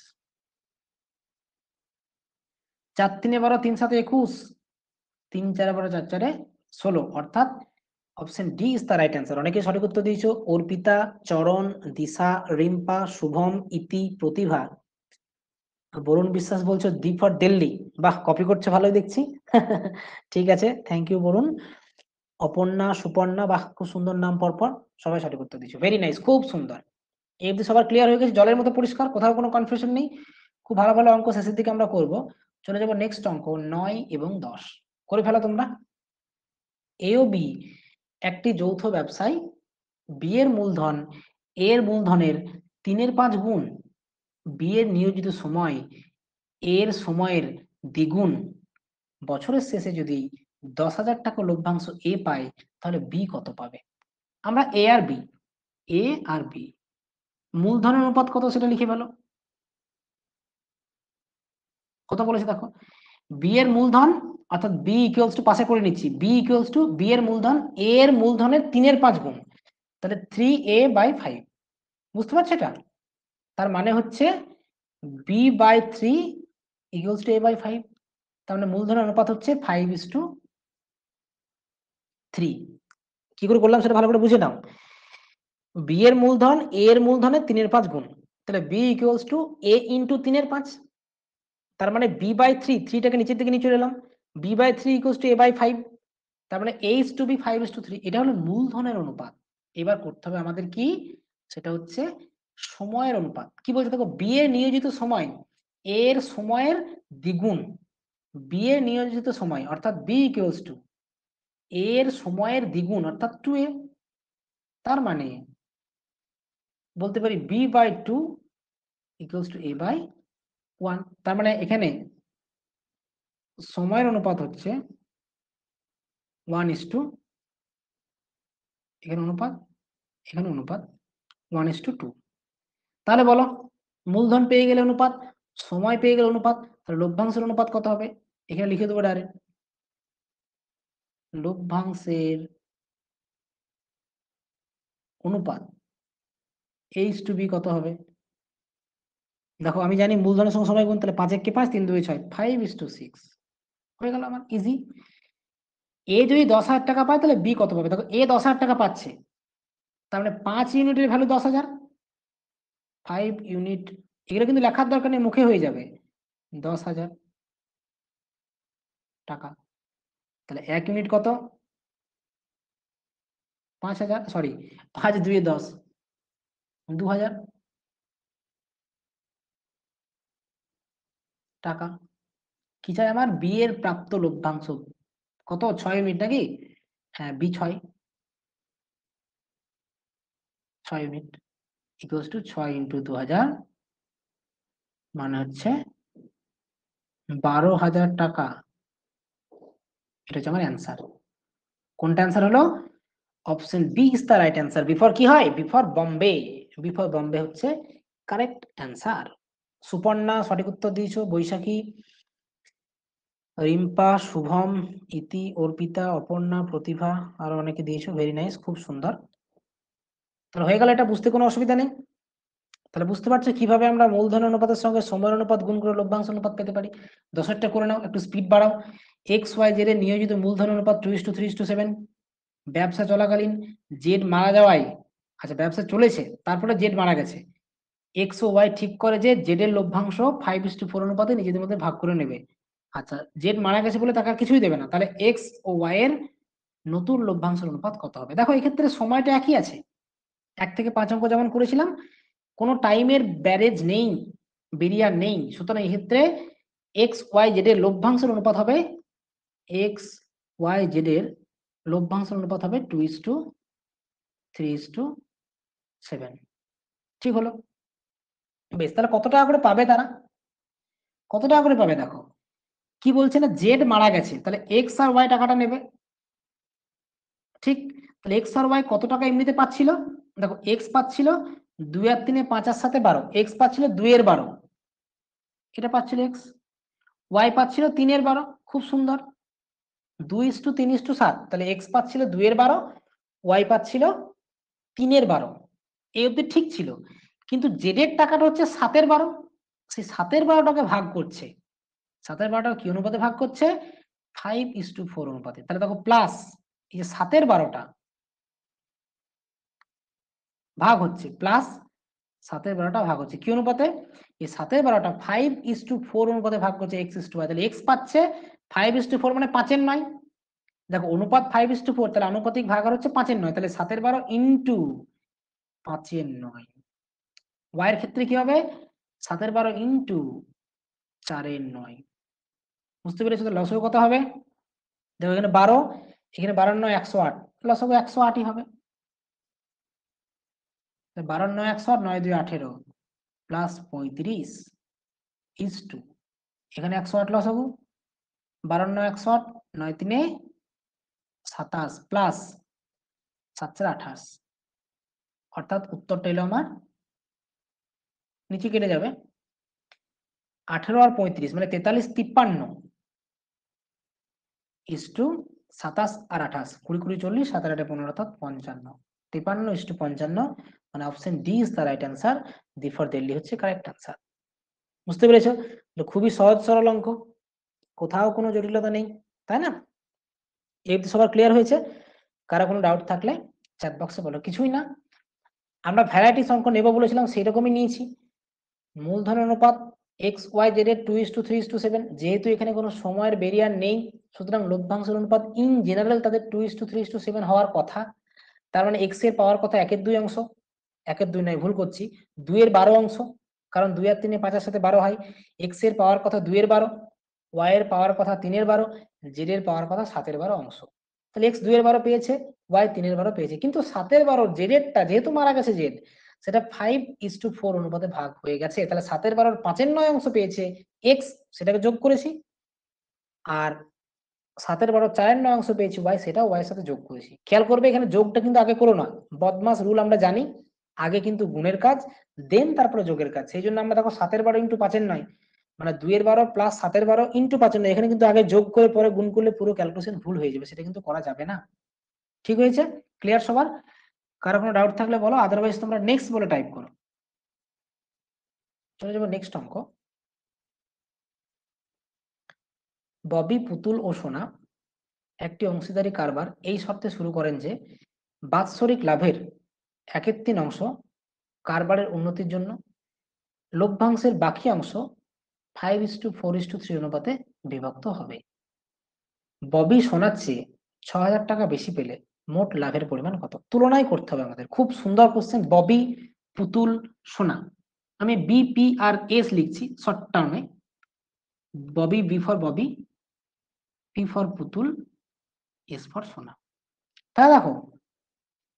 4 × 3 = 12, 3 × 7 = 21, 3 × 4 = 12, 4 × 4 = 16, অর্থাৎ option D is the right answer. অনেকে সঠিক উত্তর দিয়েছো, অর্পিতা, চরণ, দিশা, রিম্পা, শুভম, ইতি, প্রতিভা। বরুণ বিশ্বাস বলছো ডি ফর দিল্লি। বাহ, কপি করছো ভালোই দেখছি। ঠিক আছে, থ্যাংক ইউ বরুণ। অপর্ণা, সুপর্ণা, বাহ খুব সুন্দর নাম পরপর, সবাই সঠিক উত্তর দিয়েছো, ভেরি নাইস, খুব সুন্দর। এই অবধি সবার ক্লিয়ার হয়ে গেছে, জলের মতো পরিষ্কার, কোথাও কোনো কনফিউশন নেই। খুব ভালো ভালো অঙ্ক শেষের দিকে আমরা করব। চলে যাব নেক্সট অঙ্ক 9 এবং 10, করে ফেলো তোমরা। এ ও বি একটি যৌথ ব্যবসায়, বি এর মূলধন এ এর মূলধনের 3/5 গুণ, বি এর নিয়োজিত সময় এর সময়ের দ্বিগুণ, বছরের শেষে যদি 10,000 টাকা লভ্যাংশ এ পায়, তাহলে বি কত পাবে? আমরা এ আর বি মূলধনের অনুপাত কত সেটা লিখে ফেলো। কত বলেছে দেখো, বি এর মূলধন, অর্থাৎ বি ইকুয়ালস টু, পাশে করে নিচ্ছি, বি ইকুয়ালস টু বি এর মূলধন এ এর মূলধনের 3/5 গুণ, তাহলে 3a/5, বুঝতে পারছো এটা? তার মানে হচ্ছে b/3 ইকুয়ালস টু a/5, তার মানে মূলধনের অনুপাত হচ্ছে 5:3। কি করে করলাম সেটা ভালো করে বুঝে নাও। বি এর মূলধন এ এর মূলধনের 3/5 গুণ, তাহলে B equals to a into 3/5, তার মানে b/3, 3টাকে নিচের দিকে নিয়ে চলে এলাম, b/3 ইকুয়ালস টু a/5, তার মানে a:b 5:3, এটা হলো মূলধনের অনুপাত। এবার করতে হবে আমাদের কি, সেটা হচ্ছে সময়ের অনুপাত। কি বলছে দেখো, বি এর নিয়োজিত সময় এর সময়ের দ্বিগুণ, বি এর নিয়োজিত সময় অর্থাৎ বি ইকুয়ালস টু এর সময়ের দ্বিগুণ অর্থাৎ 2a, তার মানে বলতে পারি b/2 ইকুয়ালস টু a/1, তার মানে এখানে সময়ের অনুপাত হচ্ছে 1:2, এখানে অনুপাত, এখানে অনুপাত 1:2। তাহলে বলো, মূলধন পেয়ে গেলে অনুপাত, সময় পেয়ে গেলে অনুপাত, তাহলে লভ্যাংশের অনুপাত কত হবে? এখানে লিখে দেবো ডাইরেক্ট, লভ্যাংশের অনুপাত h/b কত হবে? দেখো আমি জানি মূলধনের সঙ্গে সময় গুণ, তাহলে 5 × 5, 3 × 2 = 6, 5:6 হয়ে গেল আমার ইজি। এ যদি 10,000 টাকা পায়, তাহলে বি কত পাবে? দেখো এ 10,000 টাকা পাচ্ছে, তার মানে 5 ইউনিটের ভ্যালু 10,000, 5 ইউনিট, এগুলো কিন্তু লেখার দরকার নেই, মুখে হয়ে যাবে, 10,000 টাকা। তাহলে 1 ইউনিট কত? 5,000, সরি 5 × 2 = 10, 2,000 টাকা। কি চাই আমার? বি এর প্রাপ্ত লভ্যাংশ কত? 6 ইউনিট নাকি? হ্যাঁ, বি 6 ইউনিট ইকুয়ালস টু 6 × 2,000, মানে হচ্ছে 12,000 টাকা। এটা হচ্ছে আমার অ্যান্সার। কোনটা অ্যান্সার হলো? Option B is the right answer. B for কি হয়? বিফোর বম্বে, বিফোর বম্বে হচ্ছে কারেক্ট অ্যান্সার। সুপর্ণা সঠিক উত্তর দিয়েছো, বৈশাখী, রিম্পা, শুভম, ইতি, অর্পিতা, অপর্ণা, প্রতিভা, আরো অনেকে দিয়েছো, ভেরি নাইস, খুব সুন্দর। তাহলে হয়ে গেল, এটা বুঝতে কোনো অসুবিধা নেই। তাহলে বুঝতে পারছো কিভাবে আমরা মূলধন অনুপাতের সঙ্গে সময়ের অনুপাত গুণ করে লভ্যাংশ অনুপাত পেতে পারি। 10টা করে নাও, একটু স্পিড বাড়াও। XY জেড এর নিয়োজিত মূলধন অনুপাত 2:3:7, ব্যবসা চলাকালীন জেড মারা যাওয়ায়, আচ্ছা ব্যবসা চলেছে তারপরে জেড মারা গেছে, এক্স ও ওয়াই ঠিক করে যে জেড এর লভ্যাংশ 5:4 অনুপাতে নিজেদের মধ্যে ভাগ করে নেবে। আচ্ছা, জেড মারা গেছে বলে তাকে আর কিছুই দেবে না, তাহলে এক্স ও ওয়াই এর নতুন লভ্যাংশের অনুপাত কত হবে? দেখো এক্ষেত্রে সময়টা একই আছে, 1 থেকে 5 অঙ্ক যেমন করেছিলাম, কোনো টাইমের ব্যারেজ নেই, বেরিয়ার নেই, সুতরাং এক্ষেত্রে এক্স ওয়াই জেড এর লভ্যাংশের অনুপাত হবে, এক্স ওয়াই জেড এর লভ্যাংশের অনুপাত হবে 2:3:7। ঠিক হলো? বেশ, তাহলে কত টাকা করে পাবে তারা? কত টাকা করে পাবে দেখো, কি বলছে না, জেড মারা গেছে, তাহলে এক্স আর ওয়াই টাকাটা নেবে, ঠিক? তাহলে এক্স আর ওয়াই কত টাকা এমনিতে পাচ্ছিল? দেখো এক্স পাচ্ছিল 2 আর 3 5 আর 7 12, এক্স পাচ্ছিল 2 এর 12, এটা পাচ্ছিল এক্স। ওয়াই পাচ্ছিল 3 এর 12, খুব সুন্দর, 2:3:7, তাহলে এক্স পাচ্ছিল 2/12, ওয়াই পাচ্ছিল 3/12। এই অবধি ঠিক ছিল, কিন্তু জেডের টাকাটা হচ্ছে 7/12, সেই 7/12টাকে ভাগ করছে, 7/12টা কি অনুপাতে ভাগ করছে? 5:4 অনুপাতে। তাহলে দেখো প্লাস এই যে 7/12টা ভাগ হচ্ছে, প্লাস 7/12টা ভাগ হচ্ছে কি অনুপাতে? এই 7/12টা 5:4 অনুপাতে ভাগ করছে x/y। তাহলে x পাচ্ছে 5:4 মানে 5/9। দেখো অনুপাত 5:4, তাহলে আনুপাতিক ভাগ হচ্ছে 5/9, তাহলে 7/12 ইন্টু 5/9। y এর ক্ষেত্রে কি হবে? 7/12 ইন্টু 4/9। বুঝতে পেরেছো? তো লসগু কত হবে? দেখো এখানে 12, এখানে 12/9 108, লসগু 108ই হবে। 12/9 108, 9×2 18, প্লাস 35 ইজ টু, এখানে 108 লসগু, 12/9 108, 9×3 27, প্লাস 7/28, অর্থাৎ উত্তরটা এলো আমার নিচে কেটে যাবে 18 আর 35 মানে 43-53 ইজ টু 27 আর 28, 20-20 40, 7-8-15 অর্থাৎ 55, 53:55 মানে option D is the right answer. Therefore দিল্লি হচ্ছে কারেক্ট অ্যান্সার। বুঝতে পেরেছো? খুবই সহজ সরল অঙ্ক, কোথাও কোনো জটিলতা নেই, তাই না? এই সবার ক্লিয়ার হয়েছে? কারো কোনো ডাউট থাকলে চ্যাট বক্সে বলো। কিছুই না, আমরা ভ্যারাইটিস অঙ্ক নেব বলেছিলাম, সেই রকমই নিয়েছি। মূলধন অনুপাত এক্স ওয়াই জেড এর 2:3:7, যেহেতু এখানে কোনো সময়ের বেরিয়ার নেই, সুতরাং লভ্যাংশের অনুপাত ইন জেনারেল তাদের 2:3:7 হওয়ার কথা। তার মানে এক্স এর পাওয়ার কথা 1/2 অংশ, 1/2 নয়, ভুল করছি, 2/12 অংশ, কারণ 2 আর 3 5-এর সাথে 12 হয়। এক্স এর পাওয়ার কথা 2/12, ওয়াই এর পাওয়ার কথা 3/12, জেড এর পাওয়ার কথা 7/12 অংশ। তাহলে এক্স 2/12 পেয়েছে, ওয়াই 3/12 পেয়েছে, কিন্তু 7/12 জেড এরটা যেহেতু মারা গেছে জেড, সেটা 5:4 অনুপাতে ভাগ হয়ে গেছে। তাহলে 7/12 5/9 অংশ পেয়েছে এক্স, সেটাকে যোগ করেছি, আর 7/12 4/9 অংশ পেয়েছি ওয়াই, সেটা ওয়াই এর সাথে যোগ করেছি। খেয়াল করবে এখানে যোগটা কিন্তু আগে করো না, বদমাস রুল আমরা জানি, আগে কিন্তু গুণের কাজ দেন তারপরে যোগের কাজ। সেই জন্য আমরা দেখো 7/12 ইন্টু 5/9 মানে 2/12 প্লাস 7/12 ইন্টু 5/9, এখানে কিন্তু আগে যোগ করে পরে গুণ করলে পুরো ক্যালকুলেশন ভুল হয়ে যাবে, সেটা কিন্তু করা যাবে না। ঠিক হয়েছে? ক্লিয়ার সবার? কারো কোনো ডাউট থাকলে বলো, আদারওয়াইজ তোমরা নেক্সট বলে টাইপ করো। চলে যাবো নেক্সট অঙ্ক। ববি, পুতুল ও সোনা একটি অংশীদারি কারবার এই শর্তে শুরু করেন যে বাৎসরিক লাভের 1/3 অংশ কারবারের উন্নতির জন্য, লভ্যাংশের বাকি অংশ 5:4:3 অনুপাতে বিভক্ত হবে। ববি সোনার চেয়ে 6,000 টাকা বেশি পেলে মোট লাভের পরিমাণ কত? তুলনায় করতে হবে আমাদের। খুব সুন্দর কোশ্চেন। ববি, পুতুল, সোনা, আমি BPRS লিখছি শর্ট টার্মে। Bobby, B for Bobby, P for Putul, S for Sona. তাহলে দেখো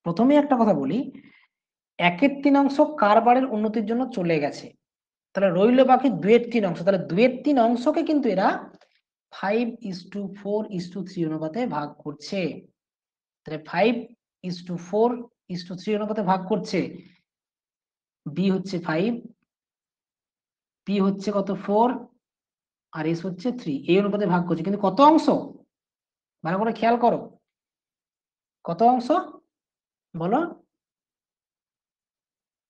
প্রথমে একটা কথা বলি, 1/3 অংশ কারবারের উন্নতির জন্য চলে গেছে, তাহলে রইল বাকি 2/3 অংশ। তাহলে 2/3 অংশকে কিন্তু এরা 5:4:3 অনুপাতে ভাগ করছে। তাহলে 5:4:3 অনুপাতে ভাগ করছে। বি হচ্ছে 5, পি হচ্ছে কত 4, আর এস হচ্ছে 3, এই অনুপাতে ভাগ করছে। কিন্তু কত অংশ? ভালো করে খেয়াল করো, কত অংশ বলো?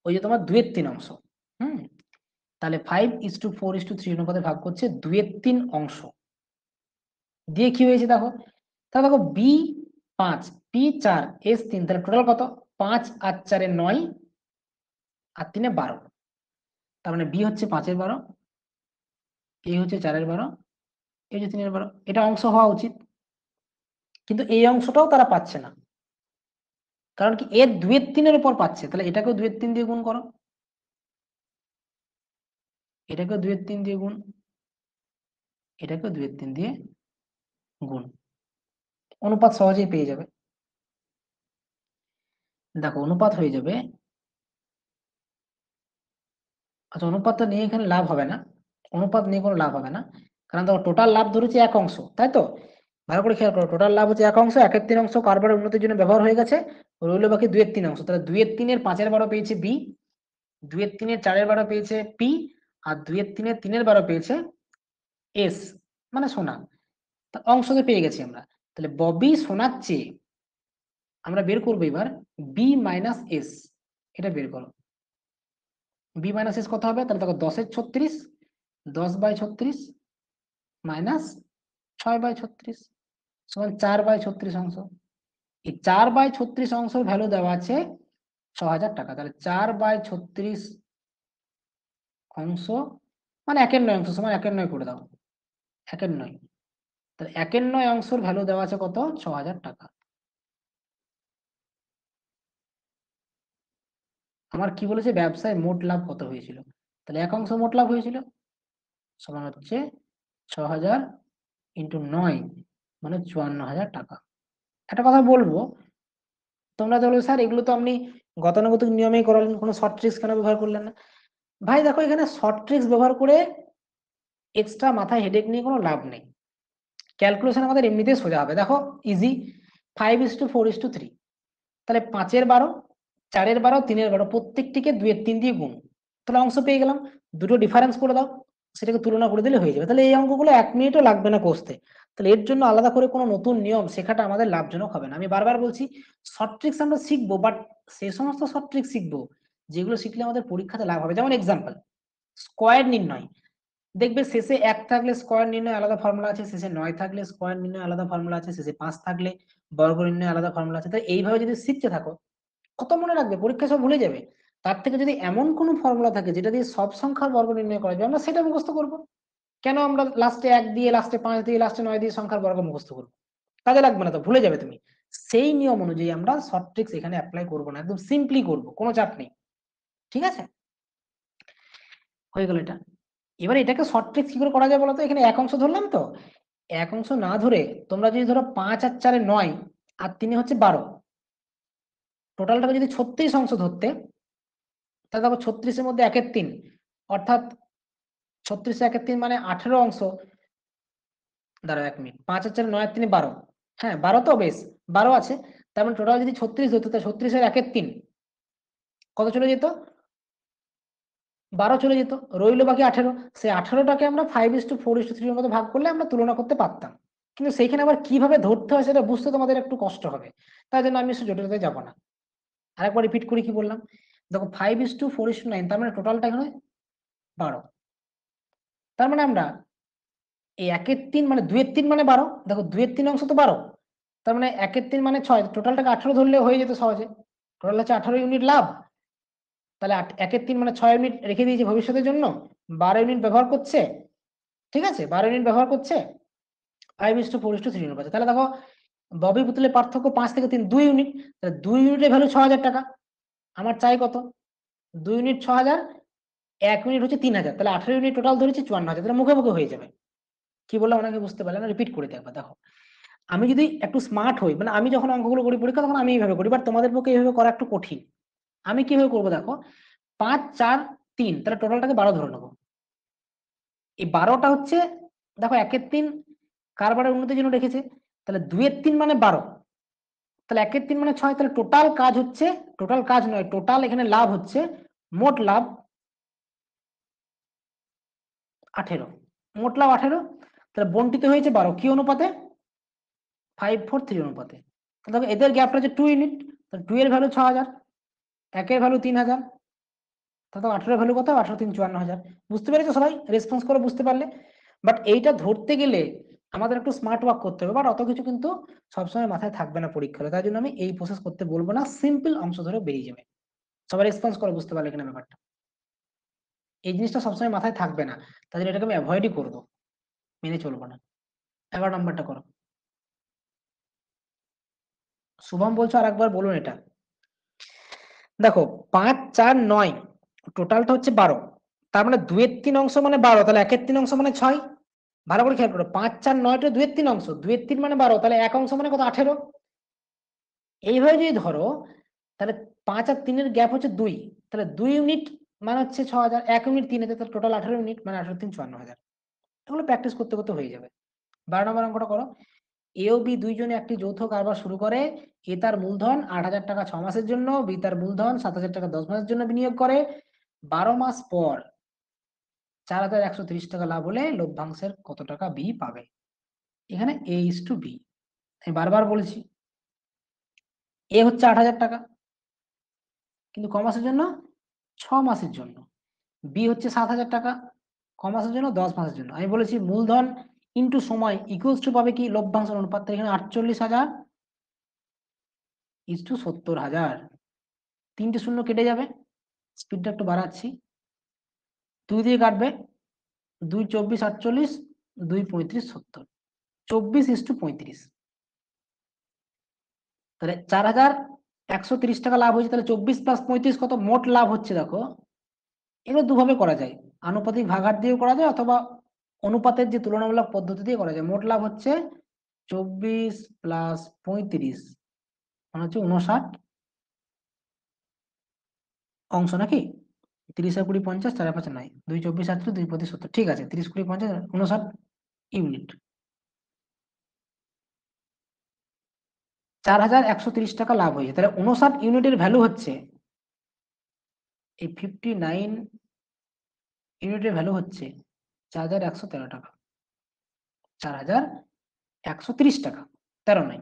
ওই যে তোমার 2/3 অংশ। তাহলে 5:4:3 অনুপাতে ভাগ করছে 2/3 অংশ দিয়ে। কি হয়েছে দেখো, তাহলে দেখো বি 5, পি 4, এস 3, তাহলে টোটাল কত? 5 আর 4 9, আর 3 12। তার মানে বি হচ্ছে 5/12, এ হচ্ছে 4/12, এই হচ্ছে 3/12। এটা অংশ হওয়া উচিত, কিন্তু এই অংশটাও তারা পাচ্ছে না, কারণ কি এর 2/3 উপর পাচ্ছে। তাহলে এটাকেও 2/3 দিয়ে গুণ করো, এটাকেও 2/3 দিয়ে গুণ, এটাকেও 2/3 দিয়ে গুণ, অনুপাত সহজেই পেয়ে যাবে। দেখো অনুপাত হয়ে যাবে, আচ্ছা অনুপাতটা নিয়ে এখানে লাভ হবে না, অনুপাত নিয়ে কোনো লাভ হবে না, কারণ দেখো টোটাল লাভ ধরেছে 1 অংশ, তাই তো? ভালো করে খেয়াল করো, টোটাল লাভ হচ্ছে 1 অংশ, 1/3 অংশ কারবারের উন্নতির জন্য ব্যবহার হয়ে গেছে, রইল বাকি 2/3 অংশ। তাহলে 2/3 5/12 পেয়েছে বি, 2/3 4/12 পেয়েছে পি, আর 2/3 3/12 পেয়েছে এস, মানে সোনা। অংশকে পেয়ে গেছি আমরা। তাহলে ববি সোনার চেয়ে আমরা বের করবো এবার বি মাইনাস এস, এটা বের করো। বি মাইনাস এস কত হবে? তাহলে দেখো 10/36, 10/36 মাইনাস 6/36 সমান 4/36 অংশ। এই 4/36 অংশের ভ্যালু দেওয়া আছে 6,000 টাকা। তাহলে 4/36 অংশ মানে 1/9 অংশ সমান 1/9 করে দাও, 1/9। তাহলে 1/9 অংশের ভ্যালু দেওয়া আছে কত? 6,000 টাকা। আমার কি বলেছে? ব্যবসায় মোট লাভ কত হয়েছিল? তাহলে 1 অংশ মোট লাভ হয়েছিল সমান হচ্ছে 6,000 ইন্টু 9 মানে 54,000 টাকা। একটা কথা বলবো, তোমরা তো বলবে স্যার এগুলো তো আপনি গতানুগতিক নিয়মেই করালেন, কোনো শর্ট ট্রিক্স কেন ব্যবহার করলেন না? ভাই দেখো, এখানে শর্ট ট্রিক্স ব্যবহার করে এক্সট্রা মাথায় হেডেক নিয়ে কোনো লাভ নেই। ক্যালকুলেশন আমাদের এমনিতেই সোজা হবে। দেখো ইজি, 5:4:3, তাহলে 5-এর 12, 4-এর 12, 3-এর 12 প্রত্যেকটিকে 2-এর 3 দিয়ে গুণ, তাহলে অংশ পেয়ে গেলাম। দুটো ডিফারেন্স করে দাও, সেটাকে তুলনা করে দিলে হয়ে যাবে। তাহলে এই অঙ্কগুলো 1 মিনিটও লাগবে না কষতে। তাহলে এর জন্য আলাদা করে কোনো নতুন নিয়ম শেখাটা আমাদের লাভজনক হবে না। আমি বারবার বলছি, শর্ট ট্রিক্স আমরা শিখবো, বাট সেই সমস্ত শর্ট ট্রিক্স শিখবো যেগুলো শিখলে আমাদের পরীক্ষাতে লাভ হবে। যেমন এক্সাম্পল, স্কোয়ার নির্ণয়। দেখবে শেষে 1 থাকলে স্কোয়ার নির্ণয় আলাদা ফর্মুলা আছে, শেষে 9 থাকলে স্কোয়ার নির্ণয় আলাদা ফর্মুলা আছে, শেষে 5 থাকলে বর্গ নির্ণয় আলাদা ফর্মুলা আছে। তাই এইভাবে যদি শিখতে থাকো কত মনে রাখবে, পরীক্ষা সব ভুলে যাবে। তার থেকে যদি এমন কোনো ফর্মুলা থাকে যেটা দিয়ে সব সংখ্যার বর্গ নির্ণয় করা যাবে, আমরা সেটা মুখস্থ করবো। কেন আমরা লাস্টে 1 দিয়ে, লাস্টে 5 দিয়ে, লাস্টে 9 দিয়ে সংখ্যার বর্গ মুখস্থ করবো? কাজে লাগবে না তো, ভুলে যাবে তুমি। সেই নিয়ম অনুযায়ী আমরা শর্ট ট্রিক্স এখানে অ্যাপ্লাই করবো না, একদম সিম্পলি করবো, কোনো চাপ নেই। ঠিক আছে, হয়ে গেল এটা। এবার এটাকে শর্ট ট্রিক্স কি করে করা যায় বলতো? এখানে 1 অংশ ধরলাম তো, 1 অংশ না ধরে তোমরা যদি ধরো 5 আর 4-এ 9 আর 3-এ হচ্ছে 12, টোটালটাকে যদি 36 অংশ ধরতে, তাহলে দেখো 36-এর মধ্যে 1/3, অর্থাৎ 36-1/3 মানে 18 অংশ। দাঁড়াও 1 মিনিট, 5 আর 4-এ 9 আর 3-এ 12, হ্যাঁ 12 তো বেশ, 12 আছে। তার মানে টোটাল যদি 36 ধরতো, তাহলে 36-এর 1/3 কত চলে যেত? 12 চলে যেত, রইলো বাকি 18। সেই 18টাকে আমরা 5:4:3 এর মতো ভাগ করলে আমরা তুলনা করতে পারতাম। কিন্তু সেইখানে আবার কিভাবে ধরতে হয় সেটা বুঝতে তোমাদের একটু কষ্ট হবে, তাই জন্য আমি জটিলতায় যাবো না। আরেকবার রিপিট করি কি বললাম। দেখো 5:4:9, তার মানে টোটালটা এখানে 12। তার মানে আমরা এই 1/3 মানে 2/3 মানে 12, দেখো 2/3 অংশ তো 12, তার মানে 1/3 মানে 6, টোটালটাকে 18 ধরলে হয়ে যেত সহজে। টোটাল হচ্ছে 18 ইউনিট লাভ। তাহলে 1/3 মানে 6 ইউনিট রেখে দিয়েছি ভবিষ্যতের জন্য, 12 ইউনিট ব্যবহার করছে। ঠিক আছে, 12 ইউনিট ব্যবহার করছে 5:4:3 অনুপাতে। তাহলে দেখো ববি পুতুলের পার্থক্য 5 থেকে 3, 2 ইউনিট। তাহলে 2 ইউনিটের ভ্যালু 6,000 টাকা। আমার চাই কত? 2 ইউনিট 6,000, 1 ইউনিট হচ্ছে 3,000, তাহলে 18 ইউনিট টোটাল ধরেছি 54,000। তাহলে মুখে মুখে হয়ে যাবে। কি বললাম অনেকে বুঝতে পারলে না, রিপিট করে দেখবা। দেখো আমি যদি একটু স্মার্ট হই, মানে আমি যখন অঙ্কগুলো করি পরীক্ষা তখন আমি এইভাবে করি, বাট তোমাদের পক্ষে এইভাবে করা একটু কঠিন। আমি কিভাবে করবো দেখো, 5, 4, 3, তাহলে টোটালটাকে 12 ধরে নেবো। এই 12টা হচ্ছে, দেখো 1/3 কারবারের উন্নতির জন্য রেখেছে, তাহলে 2/3 মানে 12, তাহলে 1/3 মানে 6, তাহলে টোটাল কাজ হচ্ছে, টোটাল কাজ নয়, টোটাল এখানে লাভ হচ্ছে, মোট লাভ 18, মোট লাভ 18। তাহলে বন্টিত হয়েছে 12 কি অনুপাতে? 5:4:3 অনুপাতে। তাহলে দেখো এদের গ্যাপটা হচ্ছে 2 ইউনিট, তাহলে 2 এর ভ্যালু 6,000, 1 এর ভ্যালু 3,000, তাহলে 18 ভ্যালু কত? 18 3 54,000। বুঝতে পেরেছো সবাই? রেসপন্স করে বুঝতে পারলে। বাট এইটা ধরতে গেলে আমাদের একটু স্মার্ট ওয়ার্ক করতে হবে, বাট অত কিছু কিন্তু সবসময় মাথায় থাকবে না পরীক্ষায়, তাই জন্য আমি এই প্রসেস করতে বলবো না, সিম্পল অংশ ধরে বেরিয়ে যাবে। সবাই রেসপন্স করে বুঝতে পারলে কিনা ব্যাপারটা? এই জিনিসটা সবসময় মাথায় থাকবে না, তাদের এটাকে আমি অ্যাভয়েডই করবো, মেনে চলবো না। 11 নম্বরটা করো। শুভম বলছো, আর একবার বলুন এটা। দেখো 5, 4, 9 টোটালটা হচ্ছে 12, তার মানে 2/3 অংশ মানে 12, তাহলে 1/3 অংশ মানে 6। ভালো করে খেয়াল করো, 5, 4, 9টা 2/3 অংশ, 2/3 মানে 12, তাহলে 1 অংশ মানে কত? 18। এইভাবে যদি ধরো, তাহলে 5 আর 3-এর গ্যাপ হচ্ছে 2, তাহলে 2 ইউনিট মানে হচ্ছে 6,000, 1 ইউনিট 3,000, তাহলে টোটাল 18 ইউনিট মানে 18 3 54,000। এগুলো প্র্যাকটিস করতে করতে হয়ে যাবে। 12 নম্বর অঙ্কটা করো। এ ও বি দুইজনে একটি যৌথ কারবার শুরু করে। এ তার মূলধন 8,000 টাকা 6 মাসের জন্য, বি তার মূলধন 7,000 টাকা 10 মাসের জন্য বিনিয়োগ করে। 12 মাস পর 4,130 টাকা লাভ হলে লভ্যাংশের কত টাকা বি পাবে? এখানে এ ইস টু বি, আমি বারবার বলেছি এ হচ্ছে 8,000 টাকা, কিন্তু ক মাসের জন্য? 6 মাসের জন্য। বি হচ্ছে 7,000 টাকা, ক মাসের জন্য? 10 মাসের জন্য। আমি বলেছি মূলধন ইন্টু সময় ইকুয়ালস টু পাবে কি লভ্যাংশ অনুপাত, এখানে 48,000 ইস টু 70,000। 3টে শূন্য কেটে যাবে, স্পিডটা একটু বাড়াচ্ছি, 2 দিয়ে কাটবে, 2 24 48, 2 35 70, 24 ইস টু 35। তাহলে 4,130 টাকা লাভ হয়েছে। তাহলে 24 প্লাস 35 কত মোট লাভ হচ্ছে? দেখো এগুলো দুভাবে করা যায়, আনুপাতিক ভাগাহার দিয়েও করা যায় অথবা অনুপাতের যে তুলনামূলক পদ্ধতি দিয়ে করা যায়। মোট লাভ হচ্ছে 24 প্লাস 35 মানে হচ্ছে 59 অংশ, নাকি? 30 আর 20 50, 4 5 9, 2 24 48, 2 35 70। ঠিক আছে, 30 20 50 59 ইউনিট। 4,130 টাকা লাভ হয়েছে। তাহলে 59 ইউনিটের ভ্যালু হচ্ছে, এই 59 ইউনিটের ভ্যালু হচ্ছে 4,113 টাকা, 4,130 টাকা, 13 নাই।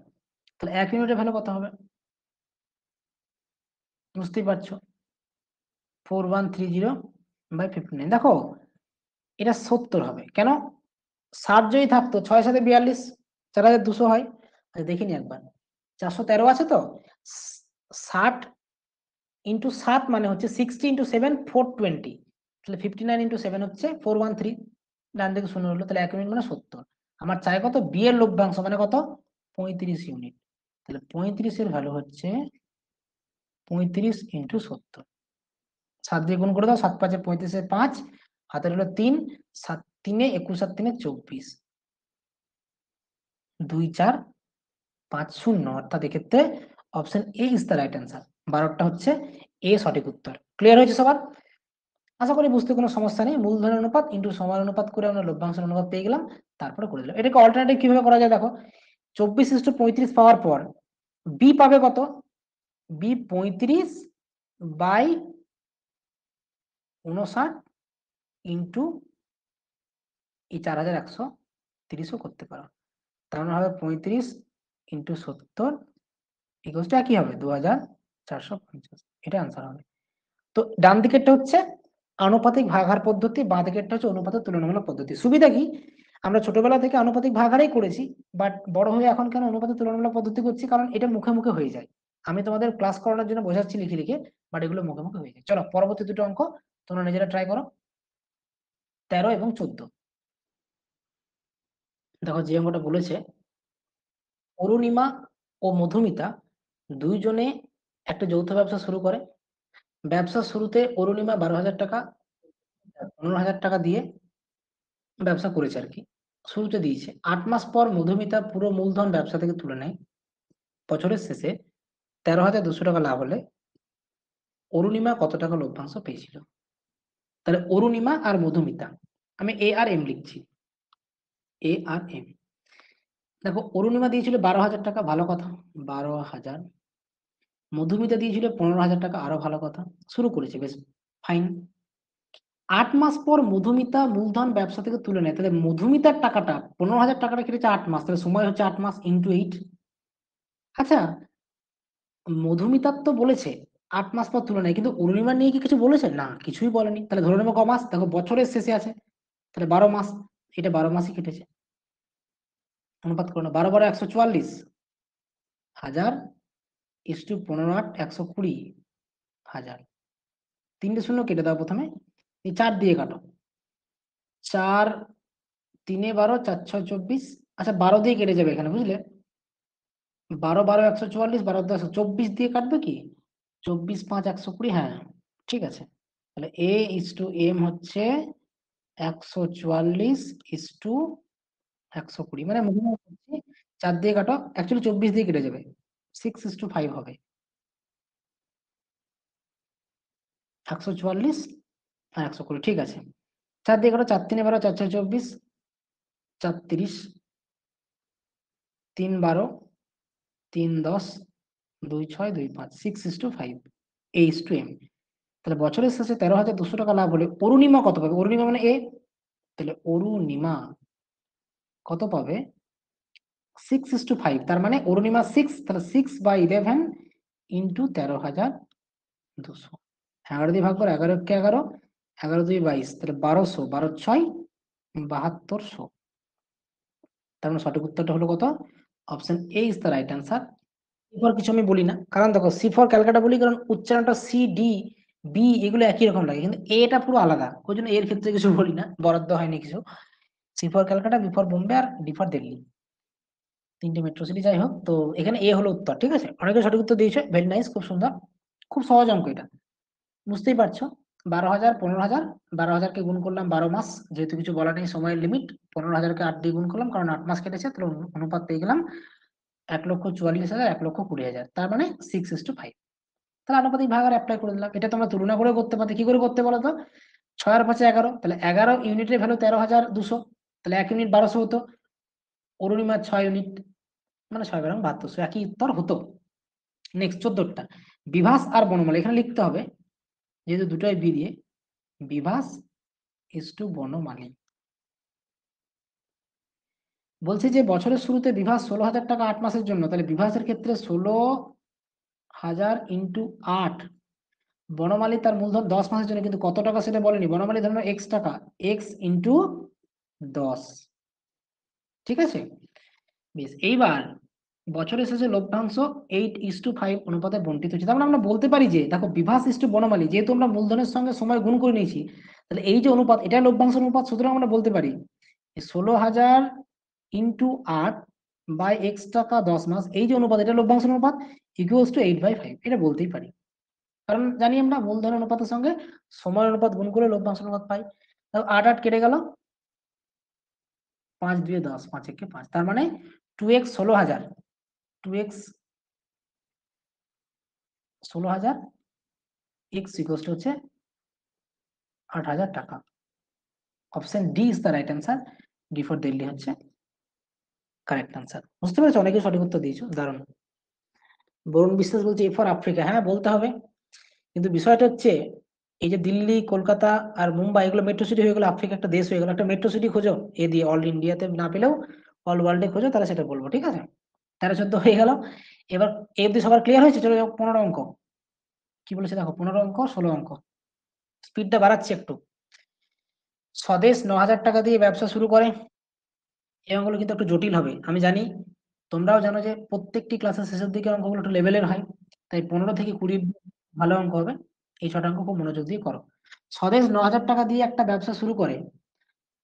তাহলে 1 ইউনিটের ভ্যালু কত হবে? বুঝতেই পারছো, 4130/59। দেখো এটা 70 হবে কেন? 60 যদি থাকতো 6 7 42, 4,200 হয়। আচ্ছা দেখিনি একবার, 413 আছে তো, 60 ইন্টু 7 মানে হচ্ছে 60 ইন্টু 7 420, তাহলে 59 ইন্টু 7 হচ্ছে 413, ডান দিকে শূন্য হলো, তাহলে 1 ইউনিট মানে 70। আমার চাই কত? বি এর লভ্যাংশ মানে কত? 35 ইউনিট। তাহলে 35 এর ভ্যালু হচ্ছে 35 ইন্টু 70। 7 দিয়ে গুণ করে দাও, 7 5 35 5, হাতের হলো 3, 7 3 21 আর 3 24, 2 4 5 0, অর্থাৎ এক্ষেত্রে option A is the right answer. 12টা হচ্ছে এ সঠিক উত্তর। ক্লিয়ার হয়েছে সবার? আশা করি বুঝতে কোনো সমস্যা নেই। মূলধনের অনুপাত ইন্টু সময় অনুপাত করে আমরা লভ্যাংশের অনুপাত পেয়ে গেলাম, তারপরে করে দিলাম। এটাকে অল্টারনেটিভ কিভাবে করা যায় দেখো, 24:35 পাওয়ার পর বি পাবে কত? বি 35/59 ইন্টু এই 4,130ও করতে পারো। তার মানে হবে 35 ইন্টু 70 ইকুয়ালস টু একই হবে 2,450। এটা আনসার হবে। তো ডান দিকেরটা হচ্ছে আনুপাতিক ভাগাহার পদ্ধতি, বাঁ দিকেরটা হচ্ছে অনুপাতের তুলনামূলক পদ্ধতি। সুবিধা কি, আমরা ছোটবেলা থেকে আনুপাতিক ভাগাহারই করেছি, বাট বড় হয়ে এখন কেন অনুপাতের তুলনামূলক পদ্ধতি করছি? কারণ এটা মুখে মুখে হয়ে যায়। আমি তোমাদের ক্লাস করানোর জন্য বোঝাচ্ছি লিখে লিখে, বাট এগুলো মুখে মুখে হয়ে যায়। চলো পরবর্তী দুটো অঙ্ক তোমরা নিজেরা ট্রাই করো, 13 এবং 14। দেখো যে অঙ্কটা বলেছে, অরুণিমা ও মধুমিতা দুইজনে একটা যৌথ ব্যবসা শুরু করে। ব্যবসার শুরুতে অরুণিমা 12,000 টাকা 15,000 টাকা দিয়ে ব্যবসা করেছে আর কি, শুরুতে দিয়েছে। 8 মাস পর মধুমিতা পুরো মূলধন ব্যবসা থেকে তুলে নেয়। বছরের শেষে 13,200 টাকা লাভ হলে অরুণিমা কত টাকা লভ্যাংশ পেয়েছিল? তাহলে অরুণিমা আর মধুমিতা, আমি এ আর এম লিখছি, এ আর এম। দেখো অরুণিমা দিয়েছিল 12,000 টাকা, ভালো কথা, 12,000। মধুমিতা দিয়েছিল 15,000 টাকা, আরো ভালো কথা, শুরু করেছে, বেশ ফাইন। 8 মাস পর মধুমিতা মূলধন ব্যবসা থেকে তুলে নেয়, তাহলে মধুমিতার টাকাটা 15,000 টাকাটা কেটেছে 8 মাস, তাহলে সময় হচ্ছে 8 মাস ইন্টু 8। আচ্ছা মধুমিতার তো বলেছে 8 মাস পর তুলে নেয়, কিন্তু অরুণিমা নিয়ে কি কিছু বলেছে? না, কিছুই বলেনি। তাহলে ধরে নেবো ক মাস? দেখো বছরের শেষে আছে, তাহলে 12 মাস, এটা 12 মাসই কেটেছে। অনুপাত করো না, 12 12 144 হাজার ইস টু 15 8 120 হাজার। 3টে শূন্য কেটে দাও প্রথমে, এই 4 দিয়ে কাটো, 4 3 12 4 6 24। আচ্ছা 12 দিয়ে কেটে যাবে এখানে, বুঝলে? 12 12 144, 12 10 24 দিয়ে কাটবে কি? 24 5 120, হ্যাঁ ঠিক আছে। তাহলে এ ইস টু এম হচ্ছে 144 ইস টু 120, মানে 4 দিয়ে কাটো, অ্যাকচুয়ালি 24 দিয়ে কেটে যাবে, 6 ইস টু 5 হবে। 144 আর 120, ঠিক আছে। 4 দিয়ে কাটো, 4 3 12 4 6 24, 4 30, 3 12, 3 10, 2 6 2 5, 6 is to 5, A is to M. তাহলে বছরের শেষে 13,200 টাকা লাভ হলে অরুণিমা কত পাবে? অরুণিমা মানে এ, তাহলে অরুণিমা কত পাবে? 6:5, তার মানে অরুণিমা 6, তাহলে 6/11 ইন্টু 13,200। 11 দিয়ে ভাগ করো, 11 কে 11, 11 2 22, তাহলে 1200, 12 6 7200। তার মানে সঠিক উত্তরটা হলো কত? Option A is the right answer. এরপর কিছু আমি বলি না, কারণ দেখো সি ফর ক্যালকাটা বলি কারণ উচ্চারণটা সি ডি বি এগুলো একই রকম লাগে, কিন্তু এটা পুরো আলাদা, ওই জন্য এর ক্ষেত্রে কিছু বলি না, বরাদ্দ হয়নি কিছু। C for Calcutta, B for Bombay, আর ডি ফর দিল্লি, 3টে মেট্রো সিটি। যাই হোক, তো এখানে এ হলো উত্তর, ঠিক আছে। অনেকে সঠিক উত্তর দিয়েছে, ভেরি নাইস, খুব সুন্দর, খুব সহজ অঙ্ক এটা, বুঝতেই পারছো। 12,000, 15,000, 12,000কে গুণ করলাম 12 মাস, যেহেতু কিছু বলা নেই সময়ের লিমিট, 15,000কে 8 দিয়ে গুণ করলাম কারণ 8 মাস কেটেছে, তাহলে অনুপাত পেয়ে গেলাম 1,44,000, 1,20,000, তার মানে 6:5। তাহলে আনুপাতিক ভাগ আর অ্যাপ্লাই করে দিলাম। এটা তোমরা তুলনা করে করতে পারতে, কি করে করতে বলো তো? 6 আর 5 11, তাহলে 11 ইউনিটের ভ্যালু 13,200, তাহলে 1 ইউনিট 1200 হতো। অরুণিমার 6 ইউনিট, মানে 6 × 7200, একই উত্তর হতো। নেক্সট 14টা, বিভাস আর বনমালী, এখানে লিখতে হবে যেহেতু দুটোই বি দিয়ে, বিভাস ইজ টু বনমালী। বলছে যে বছরের শুরুতে বিভাস 16,000 টাকা 8 মাসের জন্য, তাহলে বিভাসের ক্ষেত্রে 16,000 ইন্টু 8, বনমালী তার মূলধন 10 মাসের জন্য, কিন্তু কত টাকা সেটা বলেনি। বনমালী ধরুন এক্স টাকা, এক্স ইন্টু 10, ঠিক আছে। বেশ, এইবার বছরের শেষে লভ্যাংশ 8:5 অনুপাতে বন্টিত হচ্ছে। তার মানে আমরা বলতে পারি যে দেখো বিভাস ইস টু বনমালী, যেহেতু আমরা মূলধনের সঙ্গে সময় গুণ করে নিয়েছি, তাহলে এই যে অনুপাত, এটা লভ্যাংশ অনুপাত, সুতরাং আমরা বলতে পারি 16,000 ইন্টু 8 বাই এক্স টাকা 10 মাস, এই যে অনুপাত, এটা লভ্যাংশ অনুপাত, ইকুয়ালস টু 8/5, এটা বলতেই পারি। কারণ জানি আমরা মূলধন অনুপাতের সঙ্গে সময় অনুপাত গুণ করে লভ্যাংশ অনুপাত পাই। 8 8 কেটে গেল, 5 2 10, 5 1 5, তার মানে 2x 16,000, 2x 16,000, x equals to হচ্ছে 8,000 টাকা। Option D is the right answer, D for Delhi হচ্ছে কারেক্ট অ্যান্সার। বুঝতে পেরেছো, অনেকে সঠিক উত্তর দিয়েছো, দারুণ। বরুণ বিশ্বাস বলছে এ ফর আফ্রিকা, হ্যাঁ বলতে হবে, কিন্তু বিষয়টা হচ্ছে এই যে দিল্লি, কলকাতা আর মুম্বাই, এগুলো মেট্রো সিটি হয়ে গেলো, আফ্রিকা একটা দেশ হয়ে গেল। একটা মেট্রো সিটি খোঁজো এ দিয়ে, অল ইন্ডিয়াতে না পেলেও অল ওয়ার্ল্ডে খোঁজো, তাহলে সেটা বলবো, ঠিক আছে। 13 14 হয়ে গেল। এবার এ অব্দি সবার ক্লিয়ার হয়েছে, চলো 15 অঙ্ক। কি বলেছে দেখো, 15 অঙ্ক, 16 অঙ্ক, স্পিডটা বাড়াচ্ছি একটু। স্বদেশ 9,000 টাকা দিয়ে ব্যবসা শুরু করে, এই অঙ্কগুলো কিন্তু একটু জটিল হবে আমি জানি, তোমরাও জানো যে প্রত্যেকটি ক্লাসের শেষের দিকে অঙ্কগুলো একটু লেভেলের হয়, তাই 15 থেকে 20 ভালো অঙ্ক হবে। এই 6টা অঙ্ক খুব মনোযোগ দিয়ে করো। স্বদেশ 9,000 টাকা দিয়ে একটা ব্যবসা শুরু করে,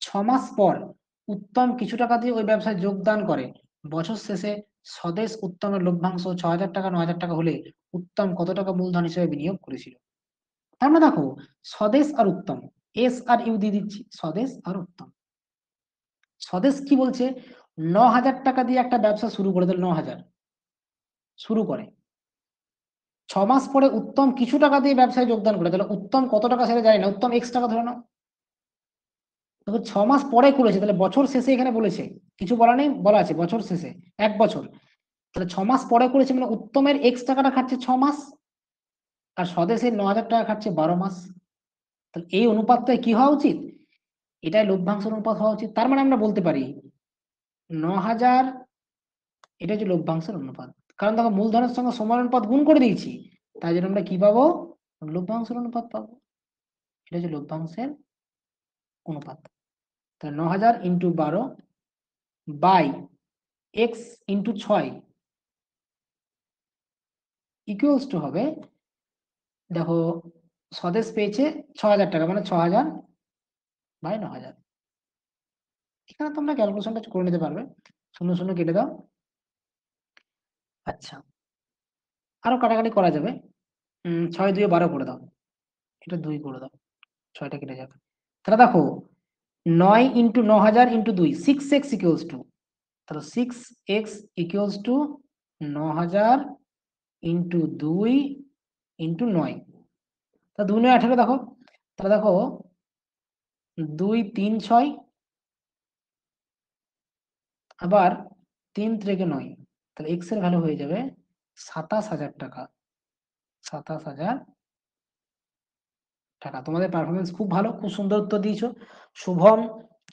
6 মাস পর উত্তম কিছু টাকা দিয়ে ওই ব্যবসায় যোগদান করে, বছর শেষে স্বদেশ উত্তমের লভ্যাংশ 6,000 টাকা 9,000 টাকা হলে উত্তম কত টাকা মূলধন হিসেবে বিনিয়োগ করেছিল। তার মানে দেখো, স্বদেশ আর উত্তম, এস আর ইউ দিয়ে দিচ্ছি, স্বদেশ আর উত্তম। স্বদেশ কি বলছে, 9,000 টাকা দিয়ে একটা ব্যবসা শুরু করে দিল, 9,000 শুরু করে, 6 মাস পরে উত্তম কিছু টাকা দিয়ে ব্যবসায় যোগদান করে, তাহলে উত্তম কত টাকা সেটা জানি না, উত্তম এক্স টাকা ধরে নাও। তবে 6 মাস পরে করেছে, তাহলে বছর শেষে এখানে বলেছে, কিছু বলা নেই, বলা আছে বছর শেষে 1 বছর, তাহলে 6 মাস পরে করেছে, মানে উত্তমের এক্স টাকাটা খাচ্ছে 6 মাস, আর স্বদেশের 9,000 টাকা খাচ্ছে 12 মাস। তাহলে এই অনুপাতটাই কি হওয়া উচিত, এটাই লভ্যাংশ অনুপাত হওয়া উচিত। তার মানে আমরা বলতে পারি 9,000, এটা হচ্ছে লভ্যাংশের অনুপাত, কারণ দেখো মূলধনের সঙ্গে সময় অনুপাত গুণ করে দিয়েছি, তাই জন্য আমরা কি পাবো, লভ্যাংশের অনুপাত পাবো। এটা হচ্ছে লভ্যাংশের অনুপাত। তাহলে 9,000 into 12 by x into 6 equals to হবে, দেখো স্বদেশ পেয়েছে 6,000 টাকা, মানে 6,000 বাই 9,000। এখানে তোমরা ক্যালকুলেশনটা করে নিতে পারবে, 0 0 কেটে দাও। আচ্ছা, আরো কাটাকাটি করা যাবে, 6 2 12 করে দাও, এটা 2 করে দাও, 6টা কেটে যাবে। তাহলে দেখো 9 into 9,000 into 2, 6x equals to, তাহলে 6x equals to 9,000 into 2 into 9, তা 2 9 18 দেখো, তাহলে দেখো 2 3 6, আবার 3 থেকে 9, তাহলে x এর ভ্যালু হয়ে যাবে 27,000 টাকা, 27,000 টাকা। তোমাদের পারফরমেন্স খুব ভালো, খুব সুন্দর উত্তর দিয়েছো। শুভম,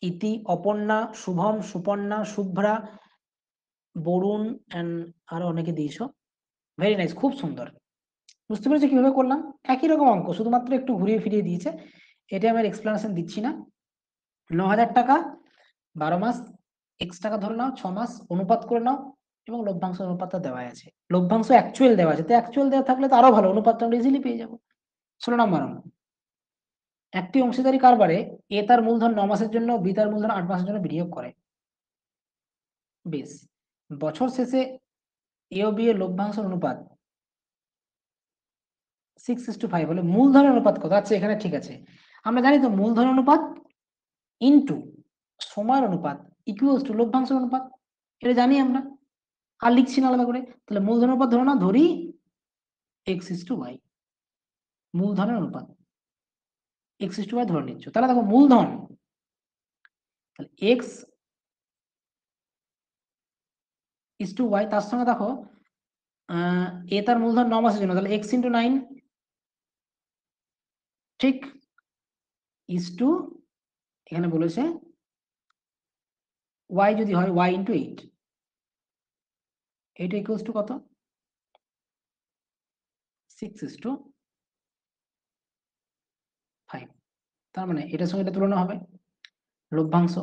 ইতি, অপর্ণা, শুভম, সুপর্ণা, শুভ্রা, বরুণ অ্যান্ড আরো অনেকে দিয়েছো, ভেরি নাইস, খুব সুন্দর। বুঝতে পেরেছো কিভাবে করলাম? একই রকম অঙ্ক, শুধুমাত্র একটু ঘুরিয়ে ফিরিয়ে দিয়েছে। এটা আমি এক্সপ্লেনেশন দিচ্ছি না। 9,000 টাকা 12 মাস, এক্স টাকা ধরে নাও 6 মাস, অনুপাত করে নাও, এবং লভ্যাংশ অনুপাতটা দেওয়া আছে। লভ্যাংশ অ্যাকচুয়াল দেওয়া আছে, তো অ্যাকচুয়াল দেওয়া থাকলে তো আরো ভালো, অনুপাতটা আমরা ইজিলি পেয়ে যাবো। 16 নম্বর অঙ্ক। একটি অংশীদারি কারবারে এ তার মূলধন 9 মাসের জন্য, বি তার মূলধন 8 মাসের জন্য বিনিয়োগ করে। বেশ, বছর শেষে এ ও বি এর লভ্যাংশ অনুপাত 6:5 হলে মূলধনের অনুপাত কত? আচ্ছা, এখানে ঠিক আছে, আমরা জানি তো মূলধন অনুপাত ইনটু সময়ের অনুপাত ইকুয়ালস টু লভ্যাংশ অনুপাত, এটা জানি আমরা, আর লিখছি না আলাদা করে। তাহলে মূলধন অনুপাত ধরো না, ধরি x:y, মূলধনের অনুপাত x:y ধরে নিচ্ছ। তাহলে দেখো মূলধন, তাহলে x:y, তার সঙ্গে দেখো এ তার মূলধন 9 মাসের জন্য, তাহলে x × 9, ঠিক, ইস টু, এখানে বলেছে y যদি হয় y × 8, এটা ইকুয়ালস টু কত? 6:5। তার মানে এটার সঙ্গে এটা তুলনা হবে, লভ্যাংশ,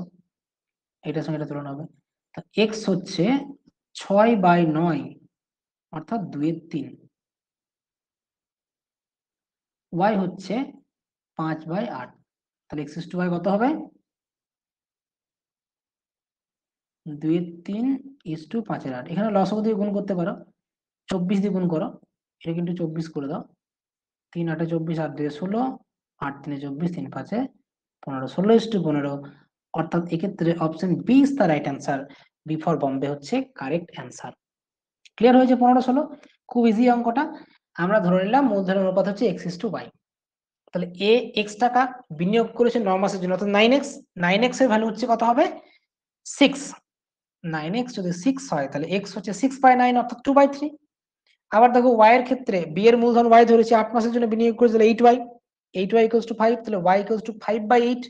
এটার সঙ্গে এটা তুলনা হবে। তা এক্স হচ্ছে 6/9, অর্থাৎ 2/3, ওয়াই হচ্ছে 5/8, তাহলে x:y কত হবে? 2/3 = 5/8। এখানে লসাগু দিয়ে গুণ করতে পারো, 24 দিয়ে গুণ করো, এটা কিন্তু 24 করে দাও, 3 8 24, 8 2 16, 8 3 24, 3 5 15, 16:15, অর্থাৎ এক্ষেত্রে option B is the right answer. B for Bombay হচ্ছে কারেক্ট অ্যান্সার। ক্লিয়ার হয়েছে? 15 16, খুব ইজি অঙ্কটা। আমরা ধরে নিলাম মূলধনের অনুপাত হচ্ছে x:y। তাহলে এ এক্স টাকা বিনিয়োগ করেছে 9 মাসের জন্য, অর্থাৎ 9x, 9x এর ভ্যালু হচ্ছে কত হবে? 6। 9x যদি 6 হয়, তাহলে x হচ্ছে 6/9, অর্থাৎ 2/3। আবার দেখো y এর ক্ষেত্রে b এর মূলধন y ধরেছে, 8 মাসের জন্য বিনিয়োগ করেছে, তাহলে 8y, 8y = 5, তাহলে y = 5/8,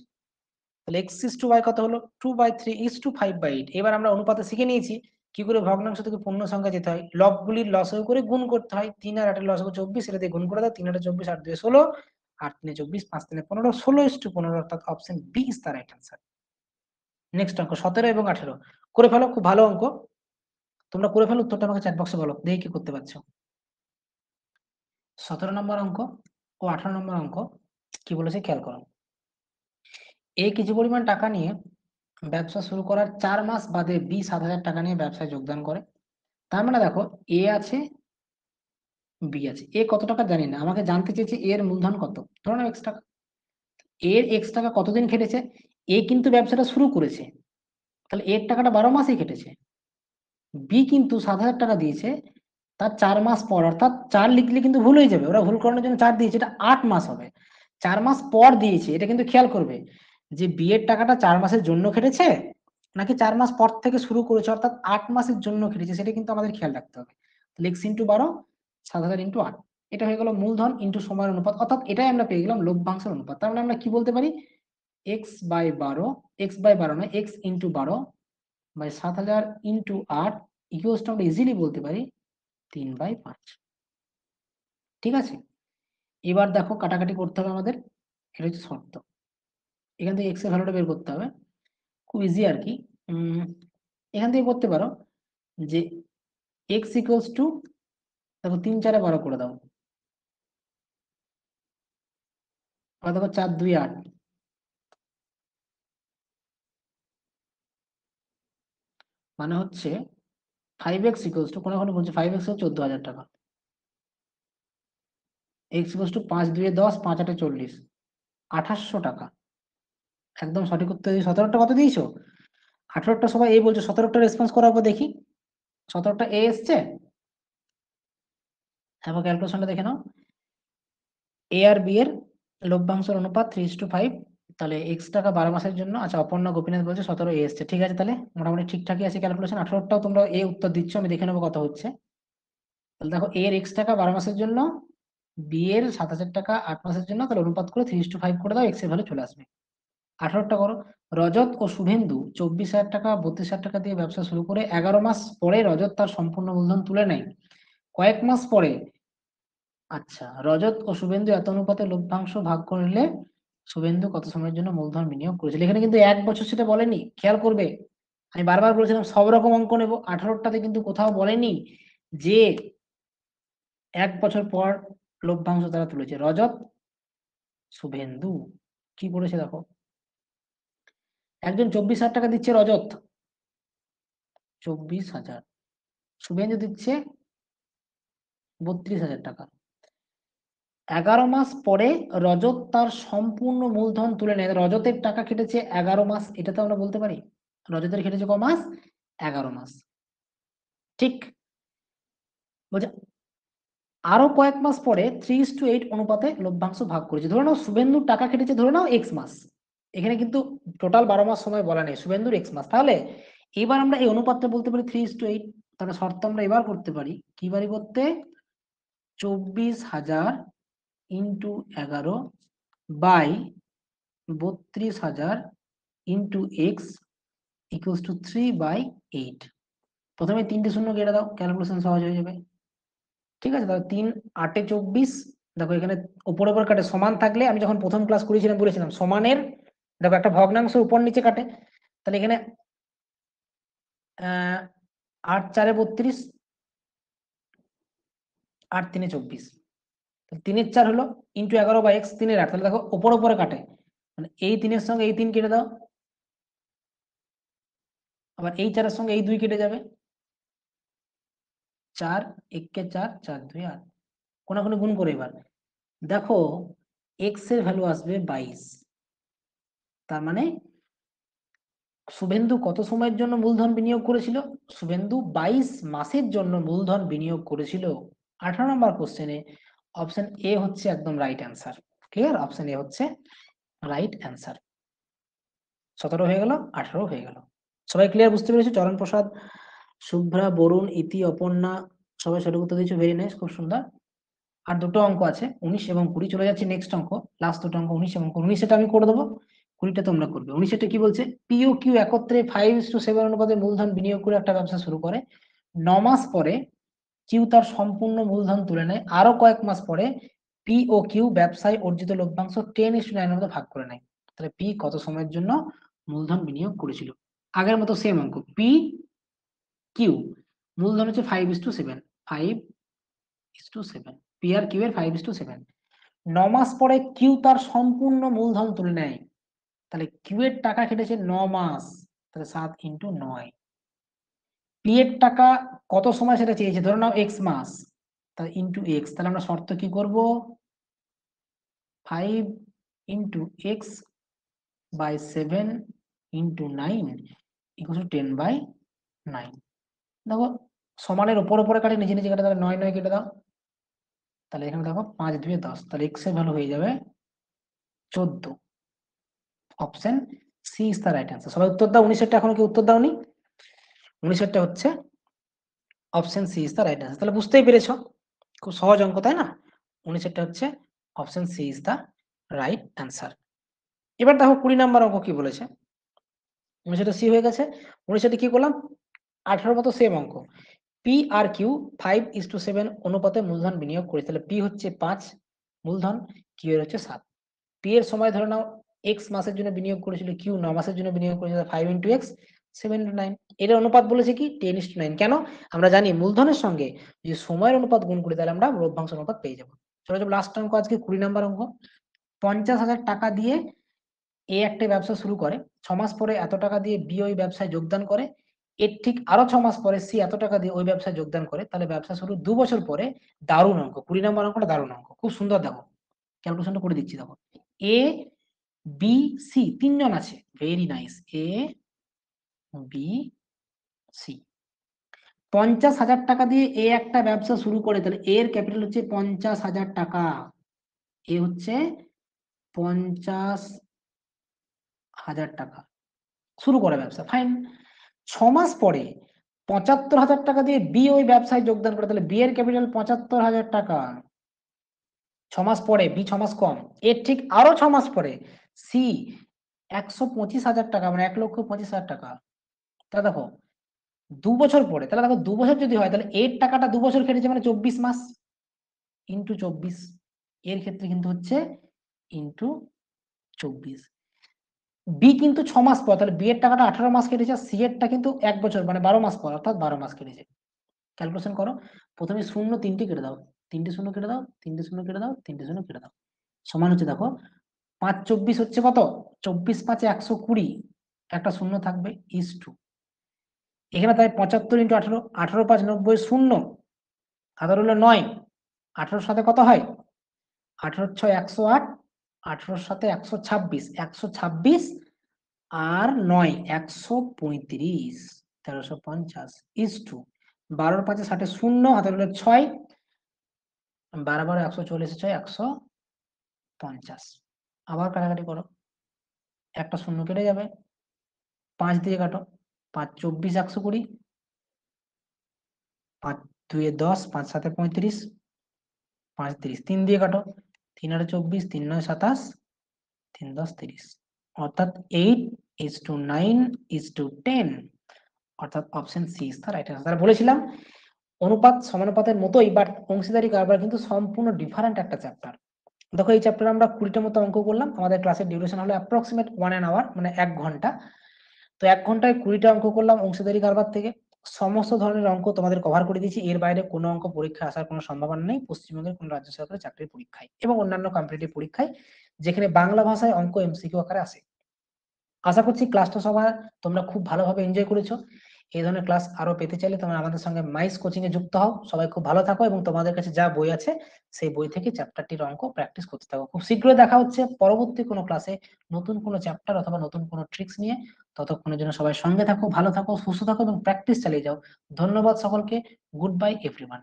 তাহলে x:y কত হলো? 2/3 = 5/8। এবার আমরা অনুপাতে শিখে নিয়েছি কি করে ভগ্নাংশ থেকে পূর্ণ সংখ্যা যেতে হয়, লবগুলির লসাগু করে গুণ করতে হয়। 3 আর 8 এর লসাগু 24, এটা দিয়ে গুণ করে দাও, 3 8 24, 8 2 16, 8 3 24, 5 3 15, 16:15, অর্থাৎ option B is the right answer. Next অঙ্ক 17 এবং 18 করে ফেলো, খুব ভালো অঙ্ক, তোমরা করে ফেলো, উত্তরটা আমাকে চ্যাট বক্সে বলো, দেখি কি করতে পারছো। 17 নম্বর অঙ্ক ও 18 নম্বর অঙ্ক কি বলেছে খেয়াল করো। এ কিছু পরিমাণ টাকা নিয়ে ব্যবসা শুরু করার 4 মাস বাদে বি 7,000 টাকা নিয়ে ব্যবসায় যোগদান করে। তার মানে দেখো এ আছে, বি আছে, এ কত টাকা জানি না, আমাকে জানতে চেয়েছে এর মূলধন কত, ধরো না x টাকা। এর x টাকা কতদিন খেটেছে? এ কিন্তু ব্যবসাটা শুরু করেছে, তাহলে এর টাকাটা 12 মাসই কেটেছে। বি কিন্তু 7,000 টাকা দিয়েছে তার 4 মাস পর, অর্থাৎ 4 লিখলে কিন্তু ভুল হয়ে যাবে, ওরা ভুল করানোর জন্য 4 দিয়েছে, এটা 8 মাস হবে। 4 মাস পর দিয়েছে, এটা কিন্তু খেয়াল করবে যে বি এর টাকাটা 4 মাসের জন্য কেটেছে নাকি 4 মাস পর থেকে শুরু করেছে, অর্থাৎ 8 মাসের জন্য কেটেছে, সেটা কিন্তু আমাদের খেয়াল রাখতে হবে। তাহলে x × 12, 7,000 × 8, এটা হয়ে গেল মূলধন ইন্টু সময়ের অনুপাত, অর্থাৎ এটাই আমরা পেয়ে গেলাম লভ্যাংশের অনুপাত। তার মানে আমরা কি বলতে পারি? x/12, x/12 নয়, x × 12 বাই 7,000 × 8 ইকুয়ালস টু আমরা ইজিলি বলতে পারি 3/5। ঠিক আছে, এবার দেখো কাটাকাটি করতে হবে আমাদের, এটা হচ্ছে শর্ত। এখান থেকে x এর ভ্যালুটা বের করতে হবে, খুব ইজি আর কি। এখান থেকে করতে পারো যে x ইকুয়ালস টু, দেখো 3 4 12 করে দাও, আর দেখো 4 2 8, মানে হচ্ছে 5x ইকুয়ালস টু, কোনো কোনো বলছে 5x হচ্ছে 14,000 টাকা, x ইকুয়ালস টু 5 2 10, 5 8 40, 2800 টাকা। একদম সঠিক উত্তর। 17টা কত দিয়েছো? 18টা সবাই এই বলছো, 17টা রেসপন্স করার পর দেখি 17টা এ এসছে। হ্যাঁ, ক্যালকুলেশনটা দেখে নাও। এ আর বি এর লভ্যাংশের অনুপাত 3:5, তাহলে এক্স টাকা 12 মাসের জন্য। আচ্ছা, অপর্ণা গোপীনাথ বলছে 17 এ এসছে, ঠিক আছে, তাহলে মোটামুটি ঠিকঠাকই আছে ক্যালকুলেশন। 18টাও তোমরা এ উত্তর দিচ্ছ, আমি দেখে নেবো কত হচ্ছে। তাহলে দেখো এর এক্স টাকা 12 মাসের জন্য, বি এর 7,000 টাকা 8 মাসের জন্য, তাহলে অনুপাত করে 3:5 করে দাও, এক্স এর ভ্যালু চলে আসবে। 18টা করো। রজত ও শুভেন্দু 24,000 টাকা 32,000 টাকা দিয়ে ব্যবসা শুরু করে 11 মাস পরে রজত তার সম্পূর্ণ মূলধন তুলে নেয়। কয়েক মাস পরে, আচ্ছা, রজত ও শুভেন্দু এত অনুপাতে লভ্যাংশ ভাগ করলে শুভেন্দু কত সময়ের জন্য মূলধন বিনিয়োগ করেছিল। এখানে কিন্তু 1 বছর সেটা বলেনি, খেয়াল করবে। আমি বারবার বলেছিলাম সব রকম অঙ্ক নেব, 18টাতে কিন্তু কোথাও বলেনি যে 1 বছর পর লভ্যাংশ তারা তুলেছে। রজত শুভেন্দু কি করেছে দেখো, একজন 24,000 টাকা দিচ্ছে রজত, 24,000, শুভেন্দু দিচ্ছে 32,000 টাকা। 11 মাস পরে রজত তার সম্পূর্ণ মূলধন তুলে নেয়। রজতের টাকা কেটেছে 11 মাস, এটা তো আমরা বলতে পারি। রজতের কেটেছে ক মাস? 11 মাস, ঠিক। বলছে আরো কয়েক মাস পরে 3:8 অনুপাতে লভ্যাংশ ভাগ করেছে। ধরে নাও শুভেন্দুর টাকা কেটেছে ধরে নাও এক্স মাস, এখানে কিন্তু টোটাল 12 মাস সময় বলা নেই, শুভেন্দুর এক্স মাস। তাহলে এবার আমরা এই অনুপাতটা বলতে পারি 3:8। তাহলে শর্ত আমরা এবার করতে পারি, কি বারি করতে, 24,000 into 11 by 32,000 into x equals to 3/8। প্রথমে 3টে শূন্য কেটে দাও, ক্যালকুলেশন সহজ হয়ে যাবে। ঠিক আছে, তাহলে 3 8 এ 24, দেখো এখানে উপর উপর কাটে, সমান থাকলে আমি যখন প্রথম ক্লাস করেছিলাম বলেছিলাম সমানের, দেখো একটা ভগ্নাংশ উপর নিচে কাটে, তাহলে এখানে 8 4 এ 32, 8 3 এ 24, 3 4 হলো ইন্টু 11 বাই এক্স 3 8, তাহলে দেখো উপর উপরে কাটে, মানে এই 3-এর সঙ্গে এই 3 কেটে দাও, আবার এই 4-এর সঙ্গে এই 2 কেটে যাবে, 4 1 কে 4 4 2 8, কোনাকুনি গুণ করে এবার দেখো এক্স এর ভ্যালু আসবে 22। তার মানে শুভেন্দু কত সময়ের জন্য মূলধন বিনিয়োগ করেছিল? শুভেন্দু 22 মাসের জন্য মূলধন বিনিয়োগ করেছিল। 18 নম্বর কোশ্চেনে অপশন এ হচ্ছে একদম right answer. Clear, option A হচ্ছে রাইট অ্যান্সার। 17 হয়ে গেল, 18 হয়ে গেল। সবাই ক্লিয়ার, বুঝতে পেরেছো? চরণ প্রসাদ, শুভ্রা, বরুণ, ইতি, অপর্ণা সবাই সঠিক উত্তর দিয়েছো, ভেরি নাইস, খুব সুন্দর। আর দুটো অঙ্ক আছে 19 এবং 20, চলে যাচ্ছে নেক্সট অঙ্ক, লাস্ট দুটো অঙ্ক 19 এবং 20। 19 আমি করে দেবো, 20টা তোমরা করবে। 19 কি বলছে, পি ও কিউ একত্রে 5:7 অনুপাতে মূলধন বিনিয়োগ করে একটা ব্যবসা শুরু করে। 9 মাস পরে কিউ তার সম্পূর্ণ মূলধন তুলে নেয়। আরো কয়েক মাস পরে পি ও কিউ ব্যবসায় অর্জিত লভ্যাংশ 10:9 মধ্যে ভাগ করে নেয়। তাহলে পি কত সময়ের জন্য মূলধন বিনিয়োগ করেছিল? আগের মতো সেম অঙ্ক, পি কিউ মূলধন হচ্ছে 5:7, 5:7, পি আর কিউ এর 5:7। 9 মাস পরে কিউ তার সম্পূর্ণ মূলধন তুলে নেয়, তাহলে কিউ এর টাকা কেটেছে 9 মাস, তাহলে 7 ইন্টু 9। পি এর টাকা কত সময় সেটা চেয়েছে, ধরে নাও এক্স মাস, তাহলে ইন্টু এক্স, তাহলে আমরা শর্ত কি করব, 5 into x by 7 into 9 equal to 10/9। দেখো সমানের উপর উপরে কাটে, নিচে নিচে কাটে, তাহলে 9 9 কেটে দাও, তাহলে এখানে দেখো 5 2 10, তাহলে এক্স এর ভ্যালু হয়ে যাবে 14। Option C is the right answer. সবাই উত্তর দাও। 19 এখনো কি উত্তর দাওনি? 19 হচ্ছে option C is the right answer. তাহলে বুঝতেই পেরেছো, খুব সহজ অঙ্ক, তাই না? 19 হচ্ছে option C is the right answer. এবার দেখো 20 নাম্বার অঙ্ক কি বলেছে। 19 সি হয়ে গেছে। 19 কি করলাম, 18 মতো সেম অঙ্ক, পি আর কিউ 5:7 অনুপাতে মূলধন বিনিয়োগ করেছে। তাহলে পি হচ্ছে 5 মূলধন, কিউ এর হচ্ছে 7। পি এর সময় ধরে নাও এক্স মাসের জন্য বিনিয়োগ করেছিল, কিউ 9 মাসের জন্য বিনিয়োগ করেছিল, 5 ইন্টু এক্স 7 ইন্টু 9। এর অনুপাত বলেছে কি 10:9। কেন? আমরা জানি মূলধনের সঙ্গে যদি সময়ের অনুপাত গুণ করি তাহলে আমরা লভ্যাংশ অনুপাত পেয়ে যাবো। চলো যাবো লাস্ট অঙ্ক আজকে 20 নাম্বার অঙ্ক। 50,000 টাকা দিয়ে এ একটা ব্যবসা শুরু করে, 6 মাস পরে এত টাকা দিয়ে বি ওই ব্যবসায় যোগদান করে, এর ঠিক আরো 6 মাস পরে সি এত টাকা দিয়ে ওই ব্যবসায় যোগদান করে। তাহলে ব্যবসা শুরু 2 বছর পরে, দারুণ অঙ্ক, 20 নম্বর অঙ্কটা দারুণ অঙ্ক, খুব সুন্দর। দেখো ক্যালকুলেশনটা করে দিচ্ছি, দেখো এ বি সি তিনজন আছে, very nice, A B C. 50,000 টাকা দিয়ে এ একটা ব্যবসা শুরু করে, তাহলে এর ক্যাপিটাল হচ্ছে 50,000 টাকা, এ হচ্ছে 50,000 টাকা শুরু করে ব্যবসা, ফাইন। 6 মাস পরে 75,000 টাকা দিয়ে বি ওই ব্যবসায় যোগদান করে, তাহলে বি এর ক্যাপিটাল 75,000 টাকা। 6 মাস পরে, বি 6 মাস কম, এর ঠিক আরো 6 মাস পরে সি 125,000 টাকা, মানে 1,25,000 টাকা। তাহলে দেখো 2 বছর পরে, তাহলে দেখো 2 বছর যদি হয় তাহলে এর টাকাটা 2 বছর কেটেছে মানে 24 মাস ইন্টু 24, এর ক্ষেত্রে কিন্তু হচ্ছে ইন্টু 24। বি কিন্তু 6 মাস পর, তাহলে বি এর টাকাটা 18 মাস কেটেছে, সি এরটা কিন্তু 1 বছর মানে 12 মাস পর, অর্থাৎ 12 মাস কেটেছে। ক্যালকুলেশন করো, প্রথমে শূন্য 3টি কেটে দাও, 3টে শূন্য কেটে দাও, 3টে শূন্য কেটে দাও, 3টে শূন্য কেটে দাও, সমান হচ্ছে দেখো 5 24 হচ্ছে কত, 24 5 120, একটা শূন্য থাকবে ইস টু, এখানে তাই 75 ইন্টু 18, 18 5 90 শূন্য, হাজার হলো 9, 18 সাথে কত হয়, 18 6 108, 18 সাথে 126, 126 আর 9 135, 1350 ইস টু 12 5 60 শূন্য, হাতের হলো 6, 12 12 140 6 150, আবার কাটাকাটি করো, একটা শূন্য কেটে যাবে, 5 দিয়ে কাটো, 5 24 120, 5 2 10, 5 7 35, 5 30, 3 দিয়ে কাটো, 3 8 24, 3 9 27, 3 10 30, অর্থাৎ 8:9:10, অর্থাৎ option C is the right answer. বলেছিলাম অনুপাত সমানুপাতের মতোই, বাট অংশীদারি কারবার কিন্তু সম্পূর্ণ ডিফারেন্ট একটা চ্যাপ্টার। দেখো এই চ্যাপ্টারে আমরা 20টার মতো অঙ্ক করলাম, আমাদের ক্লাসের ডিউরেশন হলো অ্যাপ্রক্সিমেট 1 hour, মানে 1 ঘন্টা। তো 1 ঘন্টায় 20টা অঙ্ক করলাম অংশীদারি কারবার থেকে, সমস্ত ধরনের অঙ্ক তোমাদের কভার করে দিয়েছি, এর বাইরে কোনো অঙ্ক পরীক্ষায় আসার কোনো সম্ভাবনা নেই পশ্চিমবঙ্গের কোনো রাজ্য সরকারের চাকরির পরীক্ষায় এবং অন্যান্য কম্পিটিটিভ পরীক্ষায়, যেখানে বাংলা ভাষায় অঙ্ক এমসিকিউ আকারে আসে। আশা করছি ক্লাসটা সবাই তোমরা খুব ভালোভাবে এনজয় করেছো। এই ধরনের ক্লাস আরো পেতে চাইলে তোমরা আমাদের সঙ্গে মাইস কোচিং এ যুক্ত হও। সবাই খুব ভালো থাকো এবং তোমাদের কাছে যা বই আছে সেই বই থেকে চ্যাপ্টারটির অঙ্ক প্র্যাকটিস করতে থাকো। খুব শীঘ্রই দেখা হচ্ছে পরবর্তী কোনো ক্লাসে নতুন কোনো চ্যাপ্টার অথবা নতুন কোনো ট্রিক্স নিয়ে। ততক্ষণের জন্য সবাই সঙ্গে থাকো, ভালো থাকো, সুস্থ থাকো এবং প্র্যাকটিস চালিয়ে যাও। ধন্যবাদ সকলকে। Good bye everyone.